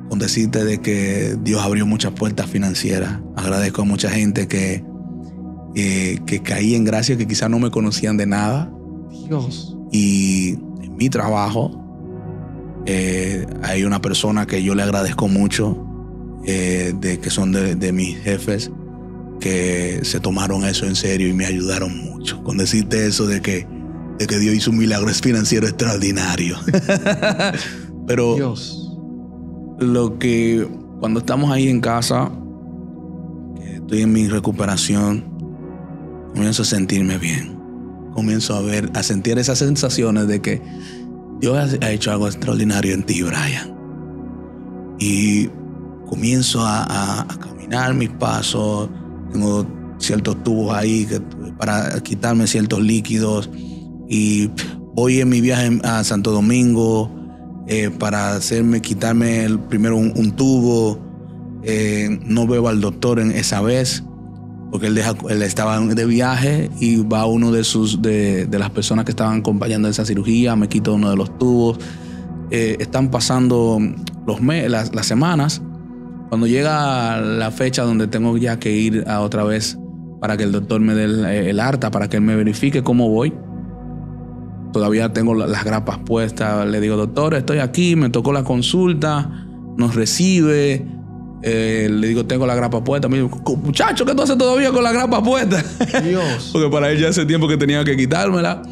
Con decirte de que Dios abrió muchas puertas financieras. Agradezco a mucha gente que caí en gracia, que quizás no me conocían de nada. Dios. Y en mi trabajo hay una persona que yo le agradezco mucho, que son de mis jefes, que se tomaron eso en serio y me ayudaron mucho. Con decirte eso de que Dios hizo un milagro financiero extraordinario. Pero Dios. cuando estamos ahí en casa, que estoy en mi recuperación, comienzo a sentirme bien. Comienzo a sentir esas sensaciones de que Dios ha hecho algo extraordinario en ti, Brian. Y comienzo a caminar mis pasos. Tengo ciertos tubos ahí para quitarme ciertos líquidos. Y voy en mi viaje a Santo Domingo para quitarme primero un tubo. No veo al doctor esa vez, porque él estaba de viaje y va uno de las personas que estaban acompañando esa cirugía, me quita uno de los tubos. Están pasando las semanas. Cuando llega la fecha donde tengo ya que ir otra vez para que el doctor me dé el alta, para que él me verifique cómo voy, todavía tengo las grapas puestas. Le digo, doctor, estoy aquí, me tocó la consulta, nos recibe. Le digo, tengo la grapa puesta. Me dice, muchacho, ¿qué tú haces todavía con la grapa puesta? Dios. Porque para él ya hace tiempo que tenía que quitármela.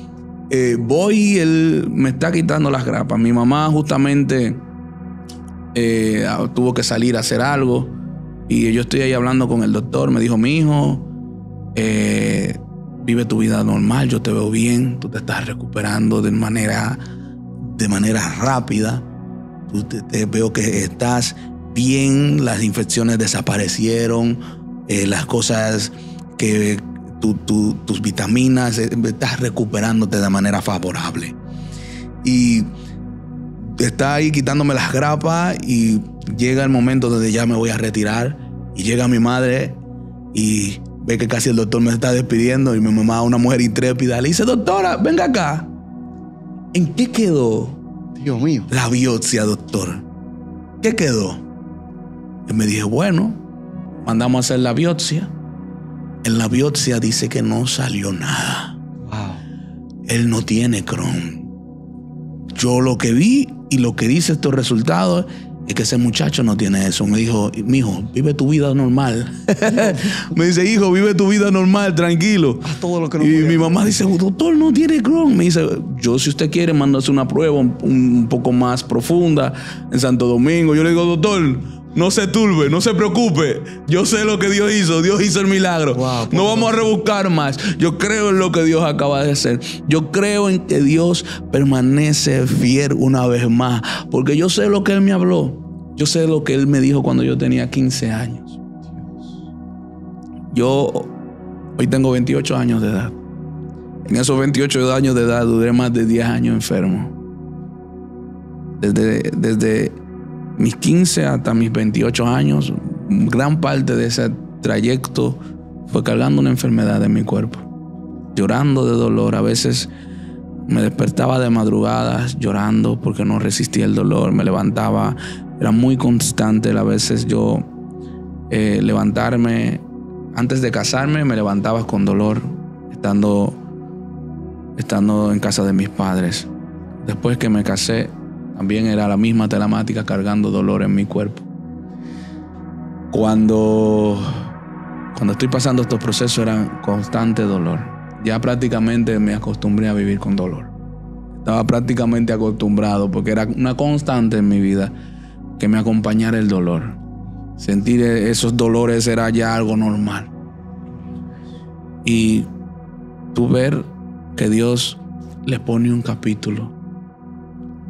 Voy y él me está quitando las grapas. Mi mamá justamente tuvo que salir a hacer algo. Y yo estoy ahí hablando con el doctor. Me dijo, mi hijo, vive tu vida normal. Yo te veo bien. Tú te estás recuperando de manera rápida. Te veo que estás bien. Las infecciones desaparecieron. Las cosas que tus vitaminas, estás recuperándote de manera favorable. Y está ahí quitándome las grapas y llega el momento donde ya me voy a retirar y llega mi madre y ve que casi el doctor me está despidiendo y mi mamá, una mujer intrépida, le dice, doctora, venga acá. ¿En qué quedó? Dios mío. La biopsia, doctor. ¿Qué quedó? Y me dije, bueno, mandamos a hacer la biopsia. En la biopsia dice que no salió nada. Wow. Él no tiene Crohn. Yo lo que vi y lo que dice estos resultados es que ese muchacho no tiene eso. Me dijo, mijo, vive tu vida normal. Me dice, hijo, vive tu vida normal, tranquilo. Todo lo que no y mi mamá dice, doctor, no tiene Crohn. Me dice, yo si usted quiere, mándase una prueba un poco más profunda en Santo Domingo. Yo le digo, doctor, no se turbe, no se preocupe. Yo sé lo que Dios hizo. Dios hizo el milagro. Wow, no vamos a rebuscar más. Yo creo en lo que Dios acaba de hacer. Yo creo en que Dios permanece fiel una vez más. Porque yo sé lo que Él me habló. Yo sé lo que Él me dijo cuando yo tenía 15 años. Yo hoy tengo 28 años de edad. En esos 28 años de edad duré más de 10 años enfermo. Desde mis 15 hasta mis 28 años, gran parte de ese trayecto fue cargando una enfermedad en mi cuerpo, llorando de dolor. A veces me despertaba de madrugadas llorando porque no resistía el dolor. Me levantaba, era muy constante. A veces yo levantarme, antes de casarme, me levantaba con dolor, estando en casa de mis padres. Después que me casé, también era la misma telemática, cargando dolor en mi cuerpo. Cuando estoy pasando estos procesos era constante dolor. Ya prácticamente me acostumbré a vivir con dolor. Estaba prácticamente acostumbrado porque era una constante en mi vida que me acompañara el dolor. Sentir esos dolores era ya algo normal. Y tú ver que Dios le pone un capítulo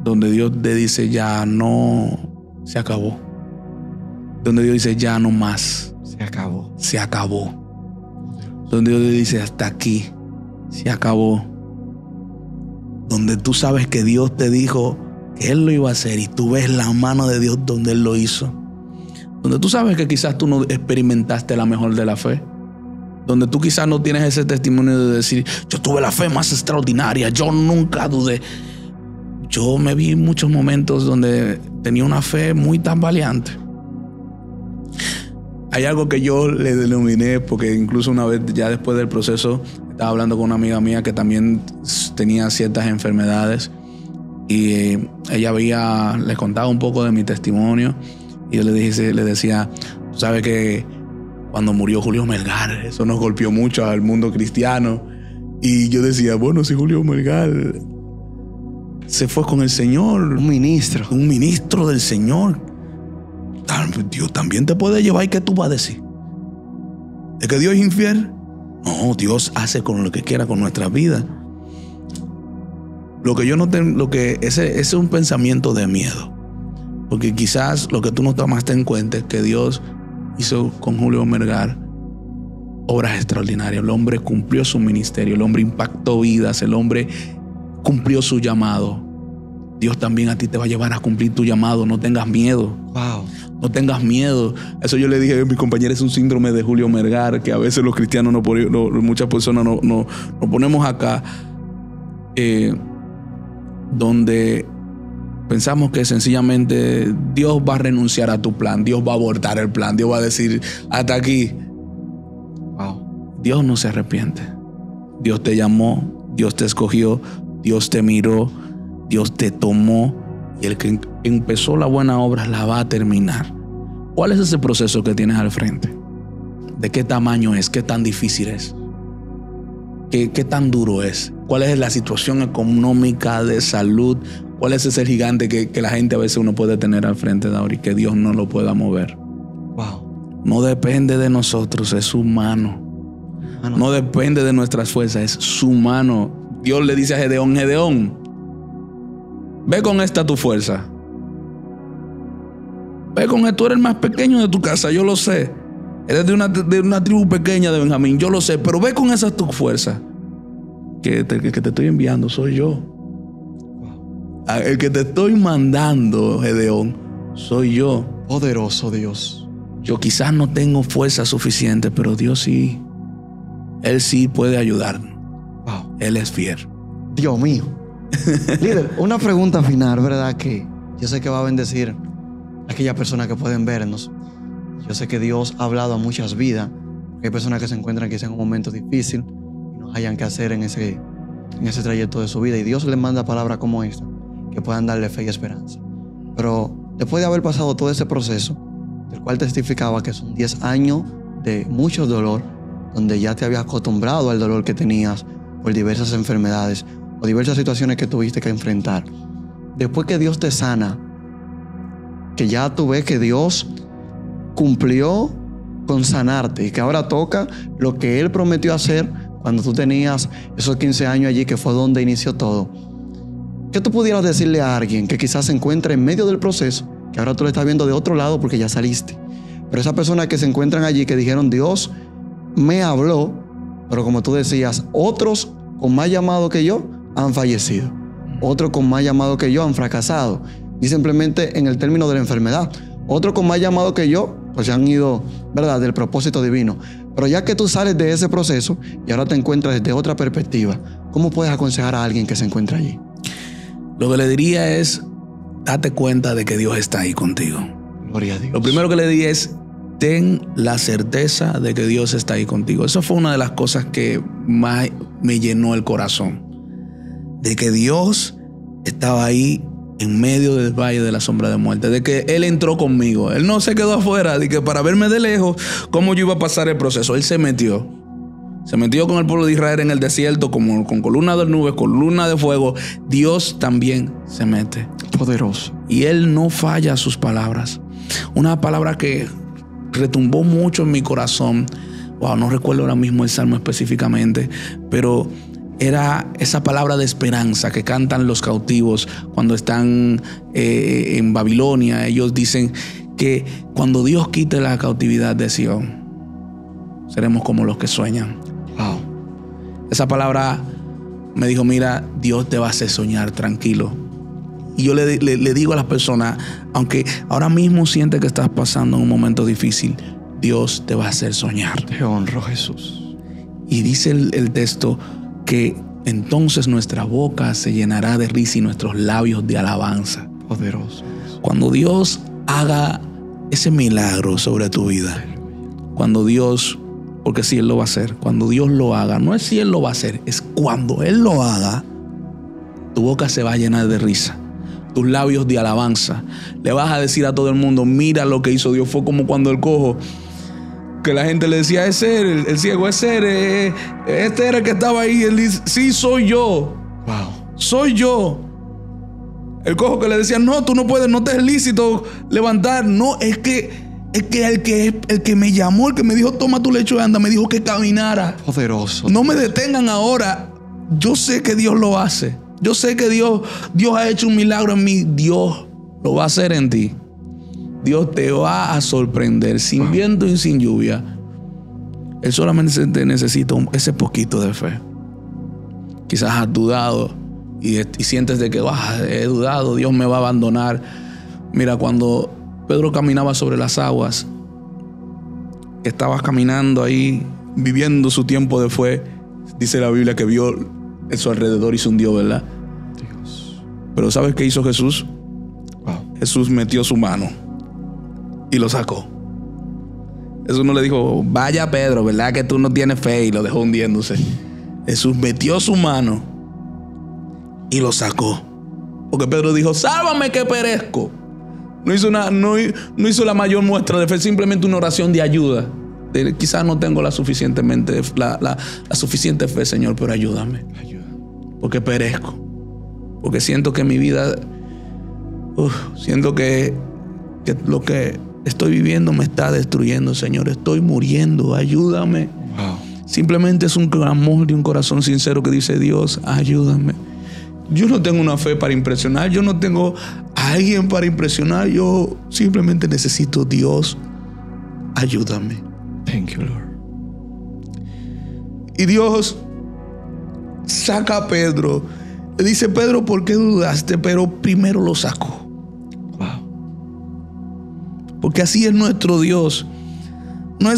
donde Dios le dice, ya no, se acabó. Donde Dios dice, ya no más. Se acabó. Se acabó. Donde Dios le dice, hasta aquí. Se acabó. Donde tú sabes que Dios te dijo que Él lo iba a hacer y tú ves la mano de Dios donde Él lo hizo. Donde tú sabes que quizás tú no experimentaste la mejor de la fe. Donde tú quizás no tienes ese testimonio de decir, yo tuve la fe más extraordinaria, yo nunca dudé. Yo me vi muchos momentos donde tenía una fe muy tambaleante. Hay algo que yo le denominé, porque incluso una vez ya después del proceso estaba hablando con una amiga mía que también tenía ciertas enfermedades y ella le contaba un poco de mi testimonio y yo le decía, tú sabes que cuando murió Julio Melgar, eso nos golpeó mucho al mundo cristiano. Y yo decía, bueno, si Julio Melgar se fue con el Señor, Un ministro del Señor, Dios también te puede llevar. ¿Y qué tú vas a decir? ¿De que Dios es infiel? No, Dios hace con lo que quiera con nuestra vida. Ese es un pensamiento de miedo, porque quizás lo que tú no tomaste en cuenta es que Dios hizo con Julio Melgar obras extraordinarias. El hombre cumplió su ministerio, el hombre impactó vidas, el hombre cumplió su llamado. Dios también a ti te va a llevar a cumplir tu llamado. No tengas miedo. Wow. No tengas miedo. Eso yo le dije a mi compañera, es un síndrome de Julio Melgar, que a veces los cristianos, muchas personas no ponemos acá, donde pensamos que sencillamente Dios va a renunciar a tu plan, Dios va a abortar el plan, Dios va a decir, hasta aquí. Wow. Dios no se arrepiente. Dios te llamó, Dios te escogió, Dios te miró, Dios te tomó y el que empezó la buena obra la va a terminar. ¿Cuál es ese proceso que tienes al frente? ¿De qué tamaño es? ¿Qué tan difícil es? ¿Qué tan duro es? ¿Cuál es la situación económica, de salud? ¿Cuál es ese gigante que la gente a veces uno puede tener al frente de ahora y que Dios no lo pueda mover? Wow. No depende de nosotros, es su mano. No depende de nuestras fuerzas, es su mano. Dios le dice a Gedeón, Gedeón, ve con esta tu fuerza. Ve con esto, tú eres el más pequeño de tu casa, yo lo sé. Eres de una tribu pequeña de Benjamín, yo lo sé, pero ve con esa tu fuerza. Que te estoy enviando soy yo. El que te estoy mandando, Gedeón, soy yo. Poderoso Dios. Yo quizás no tengo fuerza suficiente, pero Dios sí. Él sí puede ayudarnos. Wow. Él es fiel. Dios mío. Líder, una pregunta final, ¿verdad? Que yo sé que va a bendecir a aquellas personas que pueden vernos. Yo sé que Dios ha hablado a muchas vidas. Hay personas que se encuentran quizás en un momento difícil y no hayan qué hacer en ese trayecto de su vida. Y Dios les manda palabras como esta que puedan darle fe y esperanza. Pero después de haber pasado todo ese proceso, del cual testificaba que son 10 años de mucho dolor, donde ya te habías acostumbrado al dolor que tenías por diversas enfermedades o diversas situaciones que tuviste que enfrentar. Después que Dios te sana, que ya tú ves que Dios cumplió con sanarte y que ahora toca lo que Él prometió hacer cuando tú tenías esos 15 años allí, que fue donde inició todo. ¿Qué tú pudieras decirle a alguien que quizás se encuentra en medio del proceso, que ahora tú lo estás viendo de otro lado porque ya saliste? Pero esas personas que se encuentran allí, que dijeron, Dios me habló, pero como tú decías, otros con más llamado que yo han fallecido. Otros con más llamado que yo han fracasado. Y simplemente en el término de la enfermedad. Otros con más llamado que yo, pues se han ido, ¿verdad?, del propósito divino. Pero ya que tú sales de ese proceso y ahora te encuentras desde otra perspectiva, ¿cómo puedes aconsejar a alguien que se encuentra allí? Lo que le diría es, date cuenta de que Dios está ahí contigo. Gloria a Dios. Lo primero que le diría es, ten la certeza de que Dios está ahí contigo. Eso fue una de las cosas que más me llenó el corazón. De que Dios estaba ahí en medio del valle de la sombra de muerte. De que Él entró conmigo. Él no se quedó afuera de que para verme de lejos cómo yo iba a pasar el proceso. Él se metió. Se metió con el pueblo de Israel en el desierto con columna de nubes, columna de fuego. Dios también se mete. Poderoso. Y Él no falla a sus palabras. Una palabra que retumbó mucho en mi corazón. Wow, no recuerdo ahora mismo el salmo específicamente, pero era esa palabra de esperanza que cantan los cautivos cuando están en Babilonia. Ellos dicen que cuando Dios quite la cautividad de Sion, seremos como los que sueñan. Wow. Esa palabra me dijo, mira, Dios te va a hacer soñar, tranquilo. Y yo le digo a las personas, aunque ahora mismo sientes que estás pasando en un momento difícil, Dios te va a hacer soñar. Te honro, Jesús. Y dice el texto que entonces nuestra boca se llenará de risa y nuestros labios de alabanza. Poderoso. Cuando Dios haga ese milagro sobre tu vida, cuando Dios, porque si Él lo va a hacer, cuando Dios lo haga, no es si Él lo va a hacer, es cuando Él lo haga, tu boca se va a llenar de risa, tus labios de alabanza. Le vas a decir a todo el mundo, mira lo que hizo Dios. Fue como cuando el cojo, que la gente le decía, es él, el ciego, es él, este era el que estaba ahí. Él dice, sí, soy yo. Wow. Soy yo. El cojo que le decía, no, tú no puedes, no te es lícito levantar. No, es que el que me llamó, el que me dijo, toma tu lecho y anda, me dijo que caminara. Poderoso. No me detengan ahora. Yo sé que Dios lo hace. Yo sé que Dios ha hecho un milagro en mí. Dios lo va a hacer en ti. Dios te va a sorprender sin viento y sin lluvia. Él solamente te necesita ese poquito de fe. Quizás has dudado y sientes de que he dudado, Dios me va a abandonar. Mira, cuando Pedro caminaba sobre las aguas, estaba caminando ahí, viviendo su tiempo de fe, dice la Biblia que vio en su alrededor y se hundió, ¿verdad? Dios. Pero ¿sabes qué hizo Jesús? Wow. Jesús metió su mano y lo sacó. Jesús no le dijo, vaya Pedro, ¿verdad que tú no tienes fe? Y lo dejó hundiéndose. Jesús metió su mano y lo sacó. Porque Pedro dijo, sálvame que perezco. No hizo la mayor muestra de fe, simplemente una oración de ayuda. Quizás no tengo la suficiente fe, Señor, pero ayúdame. Porque perezco. Porque siento que mi vida, siento que lo que estoy viviendo me está destruyendo, Señor. Estoy muriendo, ayúdame. Wow. Simplemente es un clamor de un corazón sincero que dice, Dios, ayúdame. Yo no tengo una fe para impresionar, yo no tengo a alguien para impresionar, yo simplemente necesito, Dios, ayúdame. Thank you, Lord. Y Dios saca a Pedro. Le dice, Pedro, ¿por qué dudaste? Pero primero lo sacó. Wow. Porque así es nuestro Dios. No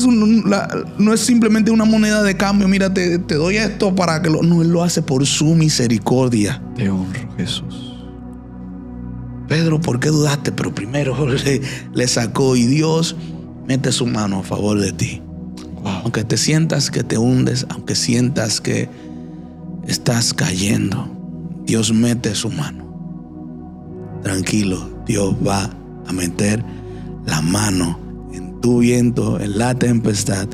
es simplemente una moneda de cambio. Mira, te doy esto para que no, Él lo hace por su misericordia. Te honro, Jesús. Pedro, ¿por qué dudaste? Pero primero le sacó y Dios mete su mano a favor de ti. Wow. Aunque te sientas que te hundes, aunque sientas que estás cayendo, Dios mete su mano. Tranquilo, Dios va a meter la mano en tu viento, en la tempestad.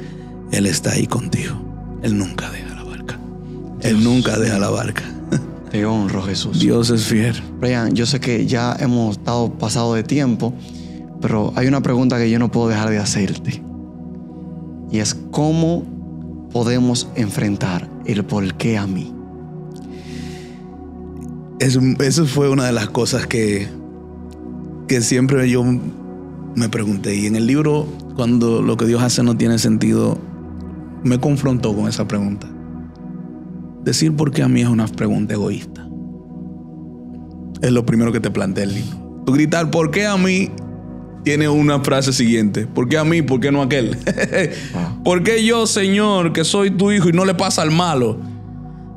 Él está ahí contigo. Él nunca deja la barca. Él nunca deja la barca. Te honro, Jesús. Dios es fiel. Brian, yo sé que ya hemos estado pasado de tiempo, pero hay una pregunta que yo no puedo dejar de hacerte. Y es, ¿cómo podemos enfrentar el por qué a mí? Eso fue una de las cosas que siempre yo me pregunté. Y en el libro, cuando lo que Dios hace no tiene sentido, me confrontó con esa pregunta. Decir por qué a mí es una pregunta egoísta. Es lo primero que te plantea el libro. Tú gritar por qué a mí tiene una frase siguiente. ¿Por qué a mí? ¿Por qué no a aquel? ¿Por qué yo, Señor, que soy tu hijo y no le pasa al malo?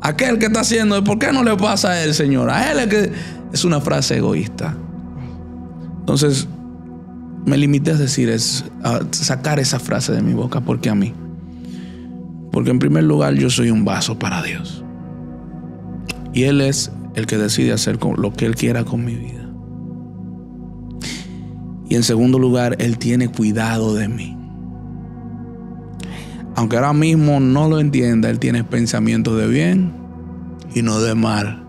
Aquel que está haciendo, ¿por qué no le pasa a él, Señor? A él es una frase egoísta. Entonces, me limité a sacar esa frase de mi boca. ¿Por qué a mí? Porque en primer lugar, yo soy un vaso para Dios. Y Él es el que decide hacer lo que Él quiera con mi vida. Y en segundo lugar, Él tiene cuidado de mí. Aunque ahora mismo no lo entienda, Él tiene pensamientos de bien y no de mal,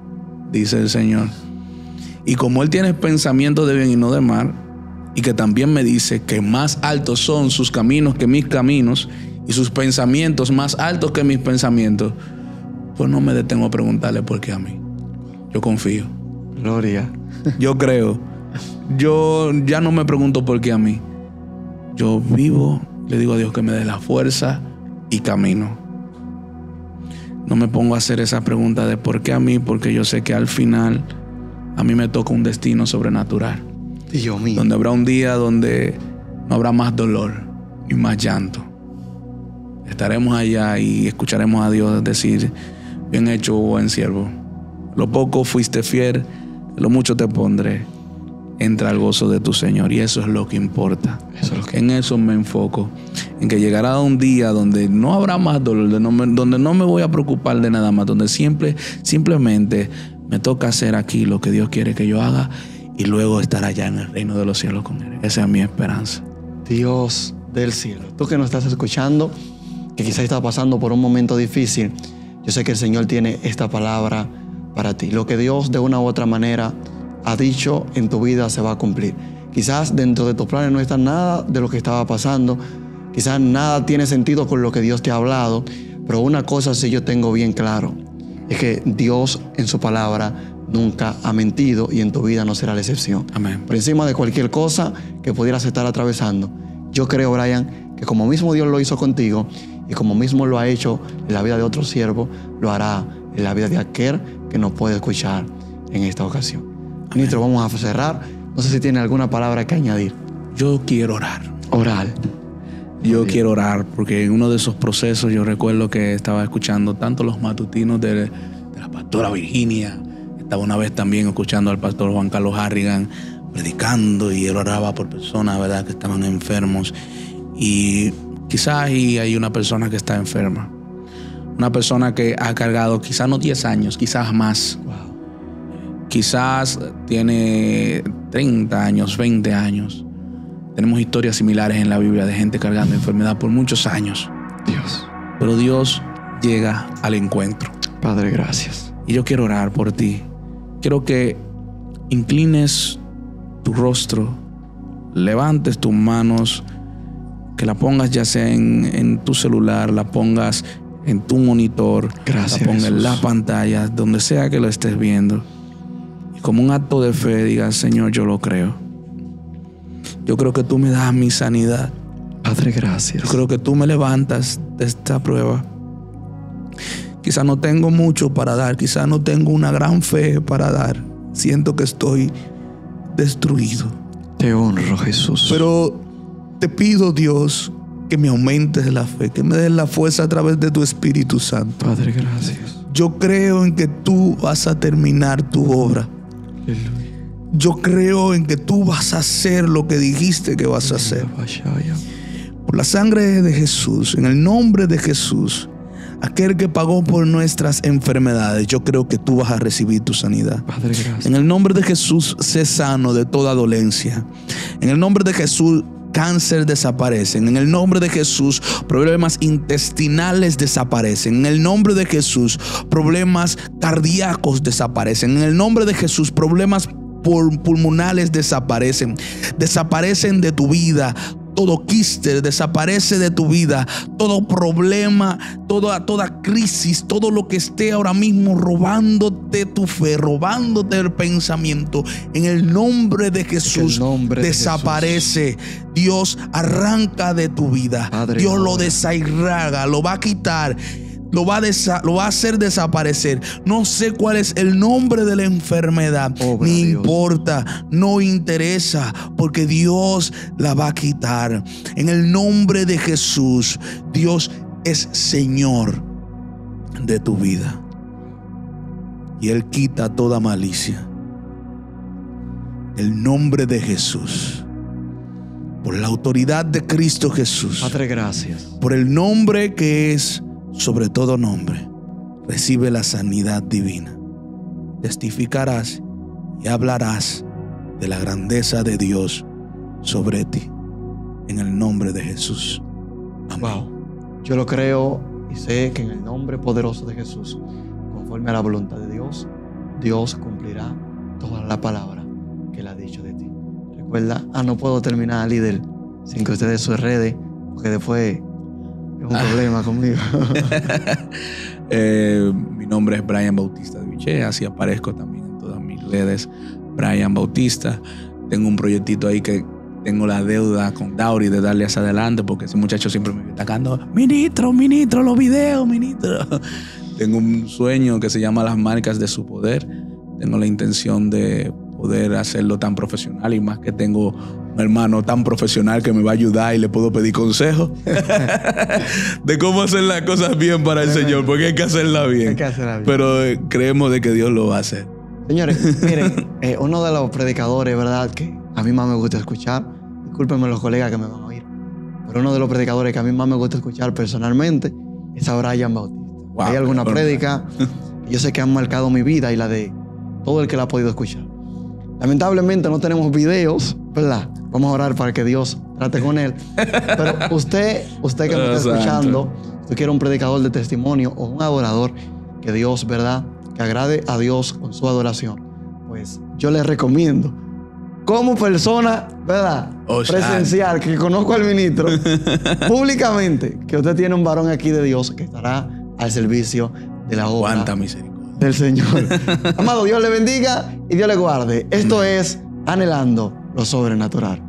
dice el Señor. Y como Él tiene pensamientos de bien y no de mal, y que también me dice que más altos son sus caminos que mis caminos, y sus pensamientos más altos que mis pensamientos, pues no me detengo a preguntarle por qué a mí. Yo confío. Gloria. Yo creo. Yo ya no me pregunto por qué a mí. Yo vivo, le digo a Dios que me dé la fuerza y camino. No me pongo a hacer esa pregunta de por qué a mí, porque yo sé que al final a mí me toca un destino sobrenatural. Dios mío. Donde habrá un día donde no habrá más dolor y más llanto. Estaremos allá y escucharemos a Dios decir, bien hecho, buen siervo. Lo poco fuiste fiel, lo mucho te pondré. Entra al gozo de tu Señor. Y eso es lo que importa. En eso me enfoco. En que llegará un día donde no habrá más dolor, donde no me voy a preocupar de nada más, donde simplemente me toca hacer aquí lo que Dios quiere que yo haga y luego estar allá en el reino de los cielos con Él. Esa es mi esperanza. Dios del cielo, tú que nos estás escuchando, que quizás estás pasando por un momento difícil, yo sé que el Señor tiene esta palabra para ti. Lo que Dios de una u otra manera ha dicho en tu vida se va a cumplir. Quizás dentro de tus planes no está nada de lo que estaba pasando. Quizás nada tiene sentido con lo que Dios te ha hablado. Pero una cosa sí yo tengo bien claro. Es que Dios en su palabra nunca ha mentido y en tu vida no será la excepción. Amén. Por encima de cualquier cosa que pudieras estar atravesando, yo creo, Brian, que como mismo Dios lo hizo contigo y como mismo lo ha hecho en la vida de otro siervo, lo hará en la vida de aquel que nos puede escuchar en esta ocasión. Ministro, vamos a cerrar. No sé si tiene alguna palabra que añadir. Yo quiero orar. Orar. Yo quiero orar porque en uno de esos procesos yo recuerdo que estaba escuchando tanto los matutinos de la pastora Virginia. Estaba una vez también escuchando al pastor Juan Carlos Harrigan predicando y él oraba por personas, ¿verdad?, que estaban enfermos. Y quizás ahí hay una persona que está enferma. Una persona que ha cargado quizás no 10 años, quizás más. Wow. quizás tiene 30 años, 20 años. Tenemos historias similares en la Biblia de gente cargando enfermedad por muchos años. Dios. Pero Dios llega al encuentro. Padre, gracias. Y yo quiero orar por ti. Quiero que inclines tu rostro, levantes tus manos, que la pongas ya sea en tu celular, la pongas en tu monitor, Gracias, la pongas en Jesús. la pantalla, donde sea que lo estés viendo. Y como un acto de fe digas: Señor, yo lo creo. Yo creo que tú me das mi sanidad. Padre, gracias. Yo creo que tú me levantas de esta prueba. Quizás no tengo mucho para dar, quizás no tengo una gran fe para dar. Siento que estoy destruido. Te honro, Jesús. Pero te pido, Dios, que me aumentes la fe, que me des la fuerza a través de tu Espíritu Santo. Padre, gracias. Yo creo en que tú vas a terminar tu obra. Aleluya. Yo creo en que tú vas a hacer lo que dijiste que vas a hacer. Por la sangre de Jesús, en el nombre de Jesús, aquel que pagó por nuestras enfermedades, yo creo que tú vas a recibir tu sanidad. Padre, gracias. En el nombre de Jesús, sé sano de toda dolencia. En el nombre de Jesús, cáncer desaparecen. En el nombre de Jesús, problemas intestinales desaparecen. En el nombre de Jesús, problemas cardíacos desaparecen. En el nombre de Jesús, problemas pulmonares desaparecen. Desaparecen de tu vida. Todo quiste desaparece de tu vida. Todo problema, toda crisis, todo lo que esté ahora mismo robándote tu fe, robándote el pensamiento, en el nombre de Jesús desaparece. Dios arranca de tu vida. Padre, Dios lo ahora desairraga, lo va a quitar. Lo va a hacer desaparecer. No sé cuál es el nombre de la enfermedad. Obra, ni Dios. importa, no interesa, porque Dios la va a quitar. En el nombre de Jesús, Dios es Señor de tu vida. Y Él quita toda malicia. El nombre de Jesús. Por la autoridad de Cristo Jesús. Padre, gracias. Por el nombre que es sobre todo nombre, recibe la sanidad divina. Testificarás y hablarás de la grandeza de Dios sobre ti. En el nombre de Jesús. Amén. Wow. Yo lo creo y sé que en el nombre poderoso de Jesús, conforme a la voluntad de Dios, Dios cumplirá toda la palabra que Él ha dicho de ti. Recuerda, no puedo terminar, líder, sin que ustedes se enreden, porque después es un problema conmigo. Mi nombre es Brian Bautista de Viche, así aparezco también en todas mis redes. Brian Bautista. Tengo un proyectito ahí que tengo la deuda con Dauri de darle hacia adelante, porque ese muchacho siempre me está atacando: ministro, los videos, ministro. Tengo un sueño que se llama Las Marcas de su Poder. Tengo la intención de poder hacerlo tan profesional, y más que tengo un hermano tan profesional que me va a ayudar y le puedo pedir consejos de cómo hacer las cosas bien para el Señor, porque hay que hacerla bien. Hay que hacerla bien. Pero creemos de que Dios lo va a hacer. Señores, miren, uno de los predicadores, ¿verdad?, que a mí más me gusta escuchar, discúlpenme los colegas que me van a oír, pero uno de los predicadores que a mí más me gusta escuchar personalmente es a Brian Bautista. Wow, hay alguna prédica que yo sé que han marcado mi vida y la de todo el que la ha podido escuchar. Lamentablemente no tenemos videos, ¿verdad? Vamos a orar para que Dios trate con él. Pero usted que me está escuchando, usted quiere un predicador de testimonio o un adorador que Dios, ¿verdad?, que agrade a Dios con su adoración, pues yo les recomiendo, como persona, ¿verdad?, presencial, que conozco al ministro, públicamente, que usted tiene un varón aquí de Dios que estará al servicio de la obra. Cuánta misericordia del Señor. Amado, Dios le bendiga y Dios le guarde. Esto es Anhelando lo Sobrenatural.